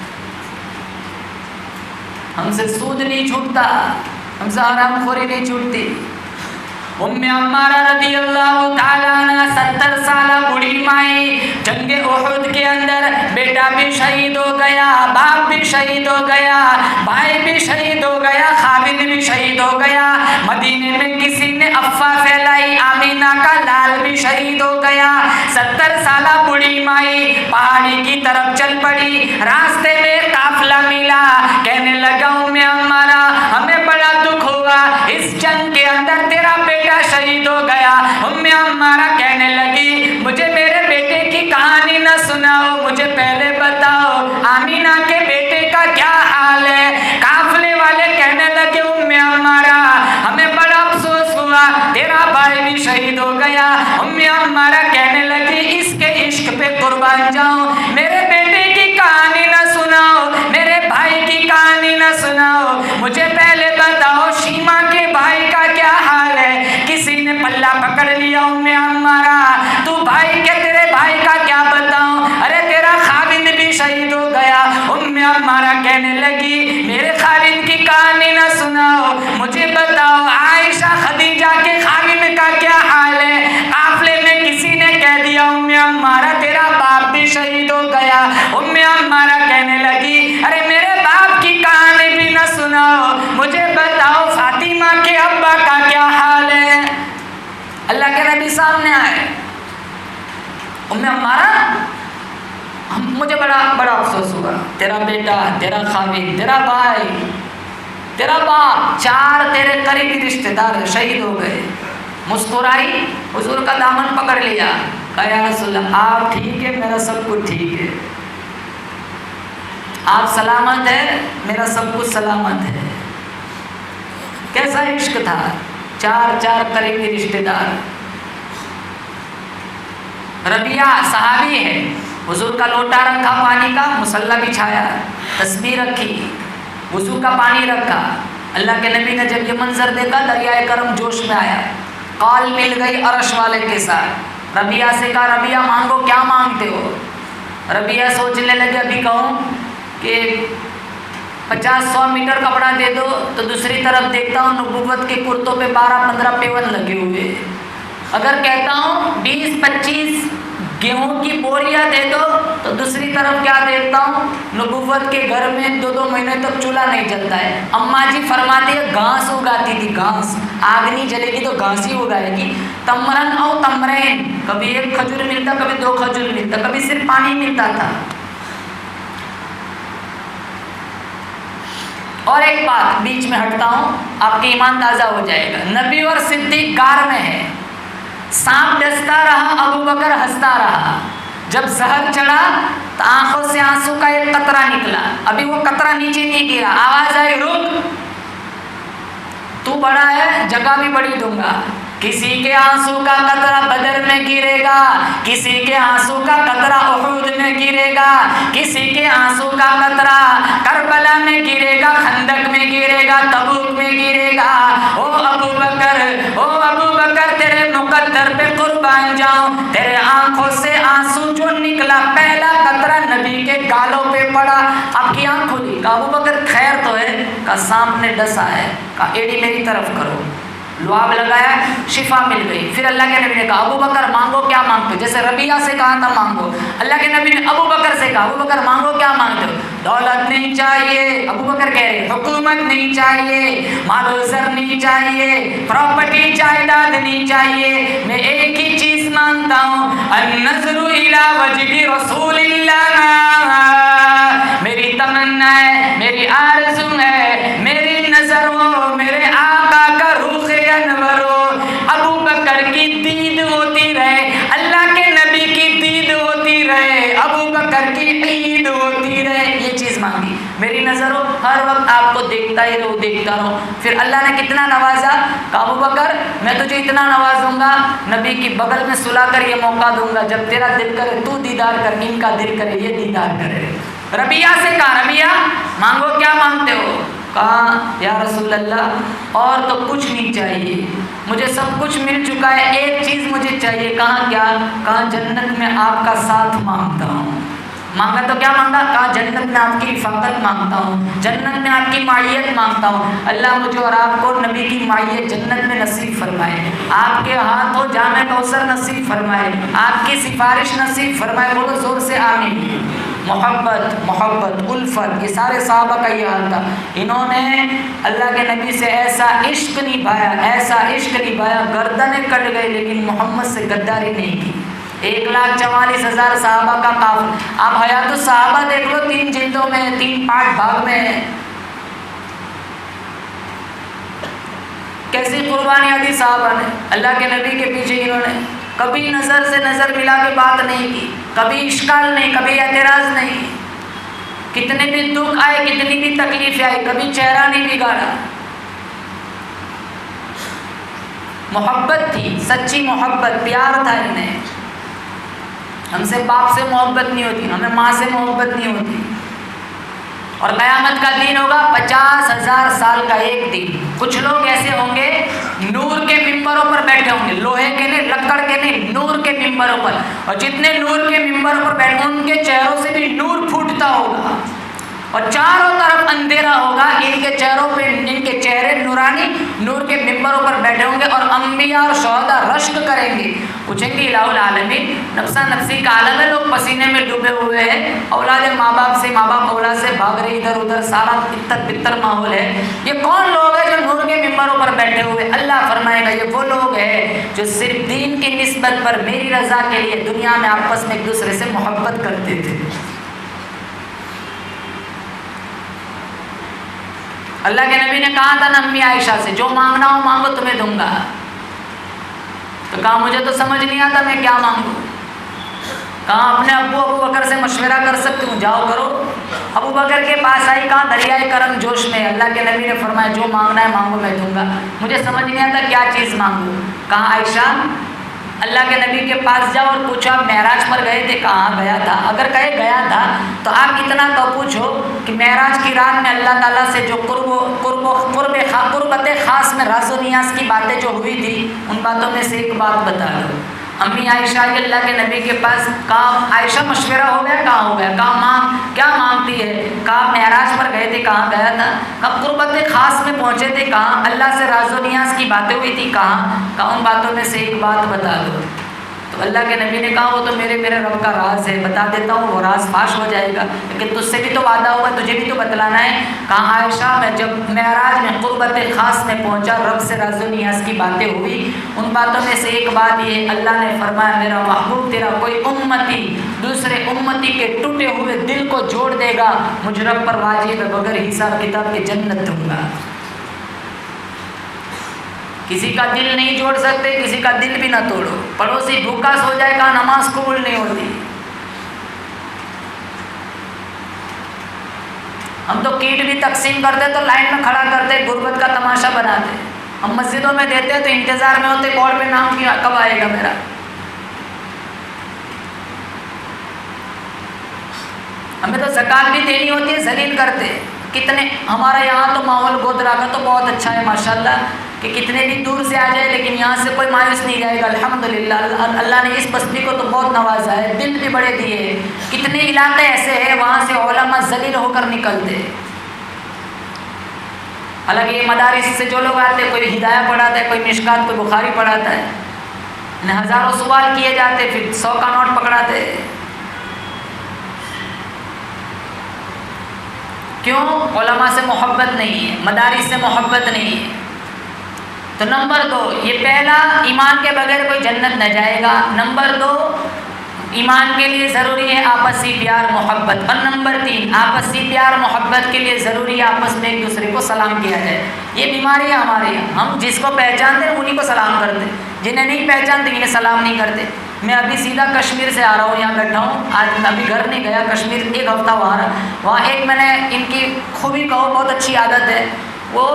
ہم سے سود نہیں چھوٹتا، ہم سے حرام خوری نہیں چھوٹتی۔ ام عمارہ رضی اللہ تعالیٰ عنہ 70 سالہ بوڑھی مائی، جنگ احد کے اندر بیٹا بھی شہید ہو گیا، باپ بھی شہید ہو گیا، بھائی بھی شہید ہو گیا، خالد بھی شہید ہو گیا۔ مدینے میں کسی نے افواہ پھیلائی آمینہ کا لال بھی شہید ہو گیا۔ 70 سالہ بوڑھی مائی پہاڑی کی طرف چل پڑی، راستے میں قافلہ ملا، کہنے لگا ام عمارہ ہمیں بڑا دکھ ہوا، اس جنگ کے اندر تیرا بیٹا شہید ہو گیا۔ ام عمارہ کہنے لگی مجھے میرے بیٹے کی کہانی نہ سناؤ، مجھے پہلے بتاؤ آمینہ کے بیٹے کا کیا حال ہے۔ قافلے والے کہنے لگے ام عمارہ ہمیں بڑا افسوس ہوا، تیرا بھائی بھی شہید ہو گیا۔ ام عمارہ کہنے لگی اس کے عشق پہ قربان جاؤں، میرے بیٹے کی کہانی نہ سناؤ، میرے بھائی کی کہانی نہ سناؤ، مجھے پہلے بتاؤ شیما کے بھائی کا کیا حال ہے۔ کسی نے پلہ پکڑ لیا ام عمارہ تو بھائی کے تیرے بھائی کا کیا بتاؤں، ارے تیرا خاوند بھی شہید ہو گیا۔ ام عمارہ کہنے لگی میرے خاوند کی کہانی نہ سناؤ، مجھے بتاؤ عائشہ خدیجہ کے خاوند کا کیا حال ہے۔ قافلے میں کسی نے کہہ دیا ام عمارہ تیرا باپ بھی شہید ہو گیا۔ ام عمارہ کہنے لگی ارے میرے باپ کی کہانی بھی نہ سناؤ، مجھے بتاؤ فاطمہ کے ابا کا کیا حال ہے۔ اللہ کے نبی سامنے آئے، ام عمارہ مجھے بڑا افسوس ہوا، تیرا بیٹا، تیرا خاوند، تیرا بھائی، تیرا باپ، 4 تیرے قریبی رشتہ دار شہید ہو گئے۔ مسکرائی، حضور کا دامن پکڑ لیا، کہا یا رسول اللہ آپ ٹھیک ہے، میرا سب کچھ ٹھیک ہے، آپ سلامت ہے، میرا سب کچھ سلامت ہے۔ کیسا عشق تھا، 4 قریبی رشتہ دار۔ ربیعہ صحابی ہے، حضور کا لوٹا رکھا پانی کا، مصلی بچھایا، تسبیح رکھی، وضو کا پانی رکھا۔ اللہ کے نبی نے جب یہ منظر دیکھا دریائے کرم جوش میں آیا، قال مل گئی عرش والے کے ساتھ۔ ربیعہ سے کہا ربیعہ مانگو، کیا مانگتے ہو؟ ربیعہ سوچنے لگے ابھی کہوں کہ 50-100 میٹر کپڑا دے دو تو دوسری طرف دیکھتا ہوں نبوت کے کرتوں پہ 12-15 پیون لگے ہوئے، اگر کہتا ہوں 20-25 گیہوں کی بوریاں دے دو تو دوسری طرف کیا دیکھتا ہوں نبوت کے گھر میں 2 مہینے تک چولہا نہیں جلتا ہے۔ اماں جی فرماتی ہے گھاس اگاتی تھی، گھاس، آگ نہیں جلے گی تو گھاس ہی اگائے گی۔ تمرن او تمرین، کبھی 1 کھجور ملتا، کبھی 2 کھجور ملتا، کبھی صرف پانی ملتا تھا۔ اور ایک بات بیچ میں ہٹتا ہوں، آپ کے ایمان تازہ ہو جائے گا۔ نبی اور صدیق غار میں ہے، سانپ ڈستا رہا، ابو بکر ہنستا رہا، جب زہر چڑھا تو آنکھوں سے آنسو کا ایک قطرہ نکلا، ابھی وہ قطرہ نیچے نہیں گرا، آواز آئی رک، تو بڑا ہے جگہ بھی بڑی دوں گا، کسی کے آنسو کا قطرہ بدر میں گرے گا، کسی کے آنسو کا قطرہ احد میں گرے گا، کسی کے آنسو کا قطرہ کربلا میں گرے گا، خندق میں گرے گا، تبوک میں گرے گا۔ او ابو بکر تیرے مقدر پہ قربان جاؤں، تیرے آنکھوں سے آنسو جو نکلا پہلا قطرہ نبی کے گالوں پہ پڑا۔ آپ کی آنکھ کھلی، کہا ابو بکر خیر تو ہے؟ کہا سانپ نے ڈسا ہے۔ کہا ایڑی میری طرف کرو، لعاب لگایا، شفا مل گئی۔ پھر اللہ کے نبی نے کہا ابو بکر مانگو کیا مانگتے ہو؟ جیسے ربیعہ سے کہا تھا مانگو، اللہ کے نبی نے ابو بکر سے کہا ابو بکر مانگو کیا مانگتے ہو؟ دولت نہیں چاہیے، ابو بکر کہہ رہے حکومت نہیں چاہیے، مال و زر نہیں چاہیے، پراپرٹی جائیداد نہیں چاہیے، میں ایک ہی چیز مانگتا ہوں، النظر الی وجہ رسول اللہ۔ میری تمنا ہے، میری آرزو ہے، میری نظر ہو میرے آقا کا روح انور ہو، ابو بکر کی دید ہوتی رہے، اللہ کے نبی کی دید ہوتی رہے، ابو بکر کی عید ہوتی رہے۔ یہ چیز مانگی، میری نظر ہو، ہر وقت آپ کو دیکھتا ہی رہو، دیکھتا رہو۔ پھر اللہ نے کتنا نوازا، کہا ابو بکر میں تجھے اتنا نوازوں گا، نبی کی بغل میں سلا کر یہ موقع دوں گا، جب تیرا دل کرے تو دیدار کر، ان کا دل کرے یہ دیدار کرے۔ ربیعہ سے کہا ربیعہ مانگو کیا مانگتے ہو؟ کہا یا رسول اللہ اور تو کچھ نہیں چاہیے، مجھے سب کچھ مل چکا ہے، ایک چیز مجھے چاہیے۔ کہا کیا؟ کہا جنت میں آپ کا ساتھ مانگتا ہوں۔ مانگا تو کیا مانگا؟ کہا جنت میں آپ کی رفاقت مانگتا ہوں، جنت میں آپ کی معیت مانگتا ہوں۔ اللہ مجھے اور آپ کو نبی کی معیت جنت میں نصیب فرمائے، آپ کے ہاتھوں جام کوثر نصیب فرمائے، آپ کی سفارش نصیب فرمائے۔ بولو زور سے آمین۔ محبت الفت، یہ سارے صحابہ کا یہ حال تھا۔ انہوں نے اللہ کے نبی سے ایسا عشق نبھایا، ایسا عشق نبھایا، گردنیں کٹ گئی لیکن محمد سے غداری نہیں کی۔ 1,44,000 صحابہ کا قافلہ، آپ حیات الصحابہ دیکھ لو، 3 جلدوں میں، 3 پارٹ بھاگ میں ہے، کیسی قربانیاں دی صحابہ نے اللہ کے نبی کے پیچھے۔ انہوں نے کبھی نظر سے نظر ملا کے بات نہیں کی، کبھی اشکال نہیں، کبھی اعتراض نہیں، کتنے بھی دکھ آئے، کتنی بھی تکلیف آئی، کبھی چہرہ نہیں بگاڑا۔ محبت تھی، سچی محبت، پیار تھا انہیں۔ ہم سے باپ سے محبت نہیں ہوتی، ہمیں ماں سے محبت نہیں ہوتی۔ اور قیامت کا دن ہوگا 50,000 سال کا ایک دن، کچھ لوگ ایسے ہوں گے نور کے ممبروں پر بیٹھے ہوں گے، لوہے کے نہیں، لکڑ کے نہیں، نور کے ممبروں پر، اور جتنے نور کے ممبروں پر بیٹھے ان کے چہروں سے بھی نور پھوٹتا ہوگا، اور چاروں طرف اندھیرا ہوگا، ان کے چہروں پہ، ان کے چہرے نورانی نور کے ممبروں پر بیٹھے ہوں گے، اور انبیاء اور شہداء رشک کریں گے، پوچھیں گے الہ العالمین، نفسا نفسی کا عالم ہے، لوگ پسینے میں ڈوبے ہوئے ہیں، اولاد ماں باپ سے، ماں باپ اولاد سے بھاگ رہے ادھر ادھر، سارا تتر بتر ماحول ہے، یہ کون لوگ ہیں جو نور کے ممبروں پر بیٹھے ہوئے؟ اللہ فرمائے گا یہ وہ لوگ ہیں جو صرف دین کی نسبت پر میری رضا کے لیے دنیا میں آپس میں ایک دوسرے سے محبت کرتے تھے۔ اللہ کے نبی نے کہا تھا نا امی عائشہ سے، جو مانگنا ہو مانگو تمہیں دوں گا، تو کہا مجھے تو سمجھ نہیں آتا میں کیا مانگوں۔ کہا اپنے ابو بکر سے مشورہ کر سکتی ہوں، جاؤ کرو۔ ابو بکر کے پاس آئی، کہا دریائے کرم جوش میں، اللہ کے نبی نے فرمایا جو مانگنا ہے مانگو میں دوں گا، مجھے سمجھ نہیں آتا کیا چیز مانگوں۔ کہا عائشہ اللہ کے نبی کے پاس جاؤ اور پوچھو آپ معراج پر گئے تھے؟ کہاں گیا تھا؟ اگر کہے گیا تھا تو آپ اتنا تو پوچھو کہ معراج کی رات میں اللہ تعالیٰ سے جو قربت خاص میں راز و نیاز کی باتیں جو ہوئی تھی، ان باتوں میں سے ایک بات بتا دو۔ امی عائشہ اللہ کے نبی کے پاس، کہا عائشہ مشورہ ہو گیا؟ کہاں ہو گیا؟ کہا ماں کیا مانگتی ہے؟ کہا معراج پر گئے تھے، کہاں گیا تھا؟ کب قربت خاص میں پہنچے تھے؟ کہاں؟ اللہ سے راز و نیاز کی باتیں ہوئی تھی؟ کہاں؟ کہا ان باتوں میں سے ایک بات بتا دو۔ تو اللہ کے نبی نے کہا وہ تو میرے رب کا راز ہے، بتا دیتا ہوں، وہ راز فاش ہو جائے گا، لیکن تجھ سے بھی تو وعدہ ہوگا، تجھے بھی تو بتلانا ہے۔ کہا عائشہ میں جب معراج میں قربت خاص میں پہنچا، رب سے راز و نیاز کی باتیں ہوئی، ان باتوں میں سے ایک بات یہ، اللہ نے فرمایا میرا محبوب تیرا کوئی امتی دوسرے امتی کے ٹوٹے ہوئے دل کو جوڑ دے گا، مجھ رب پر واجب ہے بغیر حساب کتاب کے جنت دوں گا۔ کسی کا دل نہیں جوڑ سکتے، کسی کا دل بھی نہ توڑو، پڑوسی بھوکا سو جائے گا نماز قبول نہیں ہوتی۔ ہم تو کیٹ بھی تقسیم کرتے تو لائن میں کھڑا کرتے، غربت کا تماشا بناتے، ہم مسجدوں میں دیتے ہیں تو انتظار میں ہوتے بورڈ پہ نام کیا کب آئے گا میرا. ہمیں تو زکوٰۃ بھی دینی ہوتی ہے، ذلیل کرتے. کتنے ہمارے یہاں تو ماحول گودرا کا تو بہت اچھا ہے ماشاءاللہ کہ کتنے بھی دور سے آ جائے لیکن یہاں سے کوئی مایوس نہیں جائے گا. الحمدللہ اللہ نے اس بستی کو تو بہت نوازا ہے، دل بھی بڑے دیے ہیں. کتنے علاقے ایسے ہیں وہاں سے علماء ذلیل ہو کر نکلتے ہیں. حالانکہ یہ مدارس سے جو لوگ آتے ہیں کوئی ہدایہ پڑھاتا ہے، کوئی مشکات، کوئی بخاری پڑھاتا ہے، ہزاروں سوال کیے جاتے پھر 100 کا نوٹ پکڑاتے. کیوں؟ علماء سے محبت نہیں ہے، مدارس سے محبت نہیں ہے. تو نمبر 2 یہ پہلا، ایمان کے بغیر کوئی جنت نہ جائے گا. نمبر 2 ایمان کے لیے ضروری ہے آپسی پیار محبت. اور نمبر 3 آپسی پیار محبت کے لیے ضروری ہے آپس میں ایک دوسرے کو سلام کیا جائے. یہ بیماری ہے ہمارے یہاں، ہم جس کو پہچانتے ہیں انہیں کو سلام کرتے، جنہیں نہیں پہچانتے انہیں سلام نہیں کرتے. میں ابھی سیدھا کشمیر سے آ رہا ہوں، یہاں بیٹھا ہوں، آج ابھی گھر نہیں گیا، کشمیر 1 ہفتہ وہاں رہا. وہاں ایک میں نے ان کی خوبی کہو بہت اچھی عادت ہے، وہ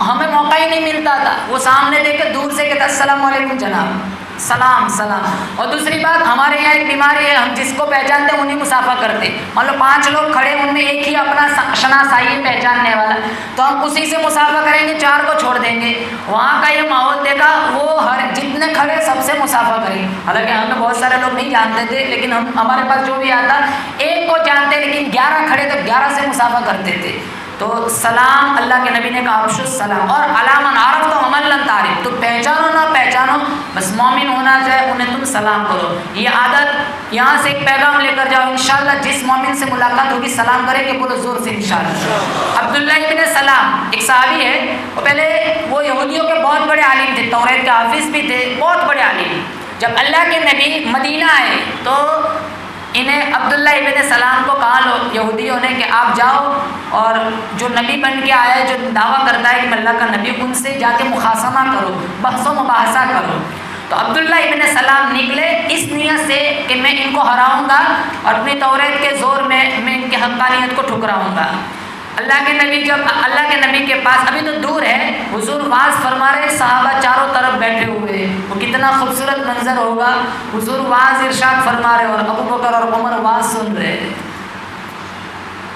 ہمیں موقع ہی نہیں ملتا تھا، وہ سامنے دیکھ کے دور سے کہتا السلام علیکم جناب، سلام سلام. اور دوسری بات ہمارے یہاں ایک بیماری ہے، ہم جس کو پہچانتے ہیں انہیں مسافہ کرتے. مان لو 5 لوگ کھڑے ان میں ایک ہی اپنا شناسائی ہے پہچاننے والا، تو ہم اسی سے مسافہ کریں گے، 4 کو چھوڑ دیں گے. وہاں کا یہ ماحول دیکھا، وہ ہر جتنے کھڑے سب سے مسافہ کریں. حالانکہ ہمیں بہت سارے لوگ نہیں جانتے تھے لیکن ہمارے پاس جو بھی آتا ایک کو جانتے لیکن 11 کھڑے تو 11 سے مسافہ کرتے تھے. تو سلام اللہ کے نبی نے کہا افشوا السلام. اور علامن عرفت ومن لم تعرف، تو پہچانو نہ پہچانو بس مومن ہونا چاہے انہیں تم سلام کرو. یہ عادت یہاں سے ایک پیغام لے کر جاؤ، انشاءاللہ جس مومن سے ملاقات ہوگی سلام کرے کہ بولو زور سے انشاءاللہ. عبداللہ ابن سلام ایک صحابی ہے، وہ پہلے وہ یہودیوں کے بہت بڑے عالم تھے، توریت کے حافظ بھی تھے، بہت بڑے عالم. جب اللہ کے نبی مدینہ آئے تو انہیں عبداللہ ابن سلام کو کہا یہودیوں نے کہ آپ جاؤ اور جو نبی بن کے آیا ہے، جو دعویٰ کرتا ہے کہ میں اللہ کا نبی، ان سے جا کے مخاصمہ کرو، بحث و مباحثہ کرو. تو عبداللہ ابن سلام نکلے اس نیت سے کہ میں ان کو ہراؤں گا اور اپنی توریت کے زور میں ان کی حقانیت کو ٹھکراؤں گا. اللہ کے نبی جب اللہ کے نبی کے پاس، ابھی تو دور ہے، حضور واعظ فرما رہے، صحابہ چاروں طرف بیٹھے ہوئے، وہ کتنا خوبصورت منظر ہوگا. حضور واعظ ارشاد فرما رہے اور ابو بکر اور عمر واعظ سن رہے.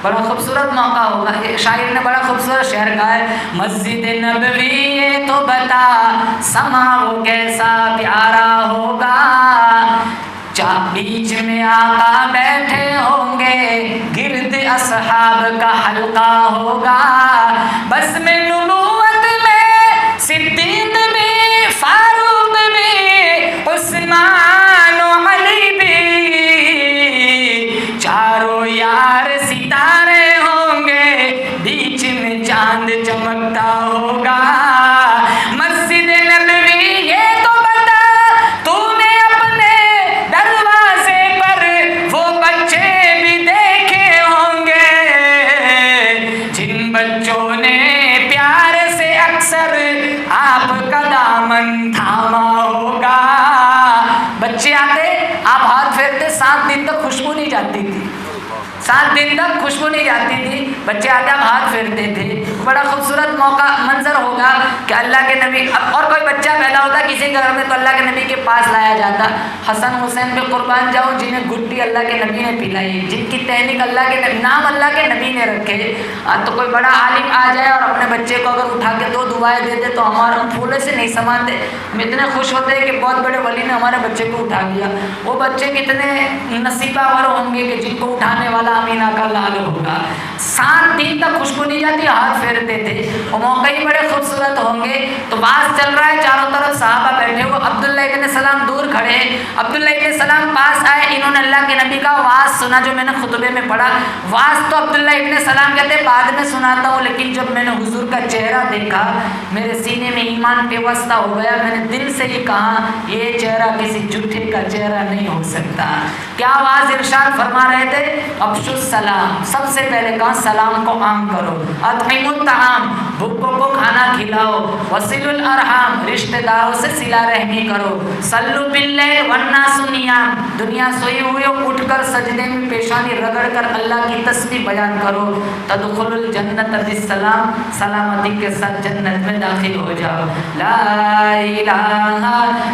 بڑا خوبصورت موقع ہوگا. ایک شاعر نے بڑا خوبصورت شعر کہا ہے، مسجد نبوی یہ تو بتا سما وہ کیسا پیارا ہوگا، بیچ میں آقا بیٹھے ہوں گے، گرد اصحاب کا حلقہ ہوگا. بس میں نبوت میں صدیق بھی، فاروق بھی، عثمان و علی بھی، چاروں یار ستارے ہوں گے، بیچ میں چاند چمکتا ہوگا. مسجد نبوی یہ تو بتا تو نے اپنے دروازے پر وہ بچے بھی دیکھے ہوں گے، جن بچوں نے پیار سے اکثر آپ کا دامن تھاما ہوگا. بچے آتے آپ ہاتھ پھیرتے، 7 دن تک خوشبو نہیں جاتی تھی، 7 دن تک خوشبو نہیں جاتی تھی. بچے آتے آپ ہاتھ پھیرتے تھے. بڑا خوبصورت موقع منظر ہوگا کہ اللہ کے نبی، اور کوئی بچہ پیدا ہوتا کسی گھر میں تو اللہ کے نبی کے پاس لایا جاتا. حسن حسین پہ قربان جاؤ جنہیں گٹی اللہ کے نبی نے پلائی، جن کی تحریک اللہ کے نبی، نام اللہ کے نبی نے رکھے. تو کوئی بڑا عالم آ جائے اور اپنے بچے کو اگر اٹھا کے 2 دعائیں دے دے تو ہم پھولے سے نہیں سماتے. ہم اتنے خوش ہوتے ہیں کہ بہت بڑے ولی نے ہمارے بچے کو اٹھا لیا. وہ بچے کتنے نصیبہ ور ہوں گے کہ جن کو اٹھانے والا امینہ کا لال ہوگا. 7 دن تک خوشبو نہیں جاتی، ہاتھ پھیرتے تھے. وہ موقع ہی بڑے خوبصورت ہوں گے. تو بات چل رہا ہے، چاروں طرف صحابہ بیٹھے ہوئے، عبداللہ ابن سلام دور کھڑے ہیں. عبداللہ ابن سلام پاس آئے، انہوں نے اللہ کے نبی کا واعظ سنا جو میں نے خطبے میں پڑھا. واعظ تو عبداللہ ابن سلام کہتے ہیں بعد میں سناتا ہوں، لیکن جب میں نے حضور کا چہرہ دیکھا میرے سینے میں ایمان پیوستہ ہو گیا. میں نے دل سے ہی کہا یہ چہرہ کسی جھوٹے کا چہرہ نہیں ہو سکتا. کیا واعظ ارشاد فرما رہے تھے؟ افشوا السلام. سب سے پہلے کہا سلام کو عام کرو. اطعموا الطعام، بھوکوں کو کھانا کھلاؤ، وصل الارحام رشتہ داروں سے صلہ رحمی کرو، صلو باللیل والناس نیام دنیا سوئی ہوئی ہو اٹھ کر سجدے میں پیشانی رگڑ کر اللہ کی تسبیح بیان کرو، تدخل الجنت بالسلام سلامتی کے ساتھ جنت میں داخل ہو جاؤ، لا الہ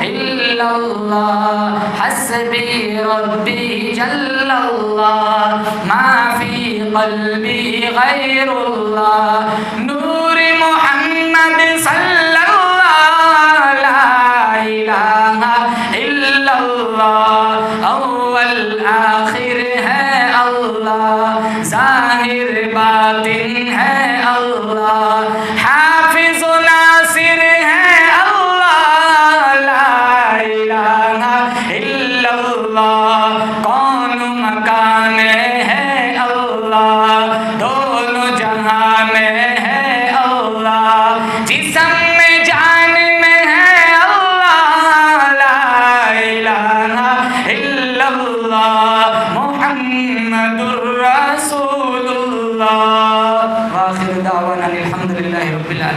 الا اللہ حسبی ربی جل اللہ ما فی قلبی غیر اللہ نور محمد صلی اللہ لا الہ الا اللہ اول آخر ہے اللہ ظاہر باطن ہے اللہ حافظ و ناصر ہے اللہ لا الہ الا اللہ کون مکان میں ہے اللہ دونوں جہاں میں ہے اللہ جسم میں جان میں ہے اللہ لا الہ الا اللہ محمد الرسول اللہ وآخر دعوانا الحمد للہ رب العالمین.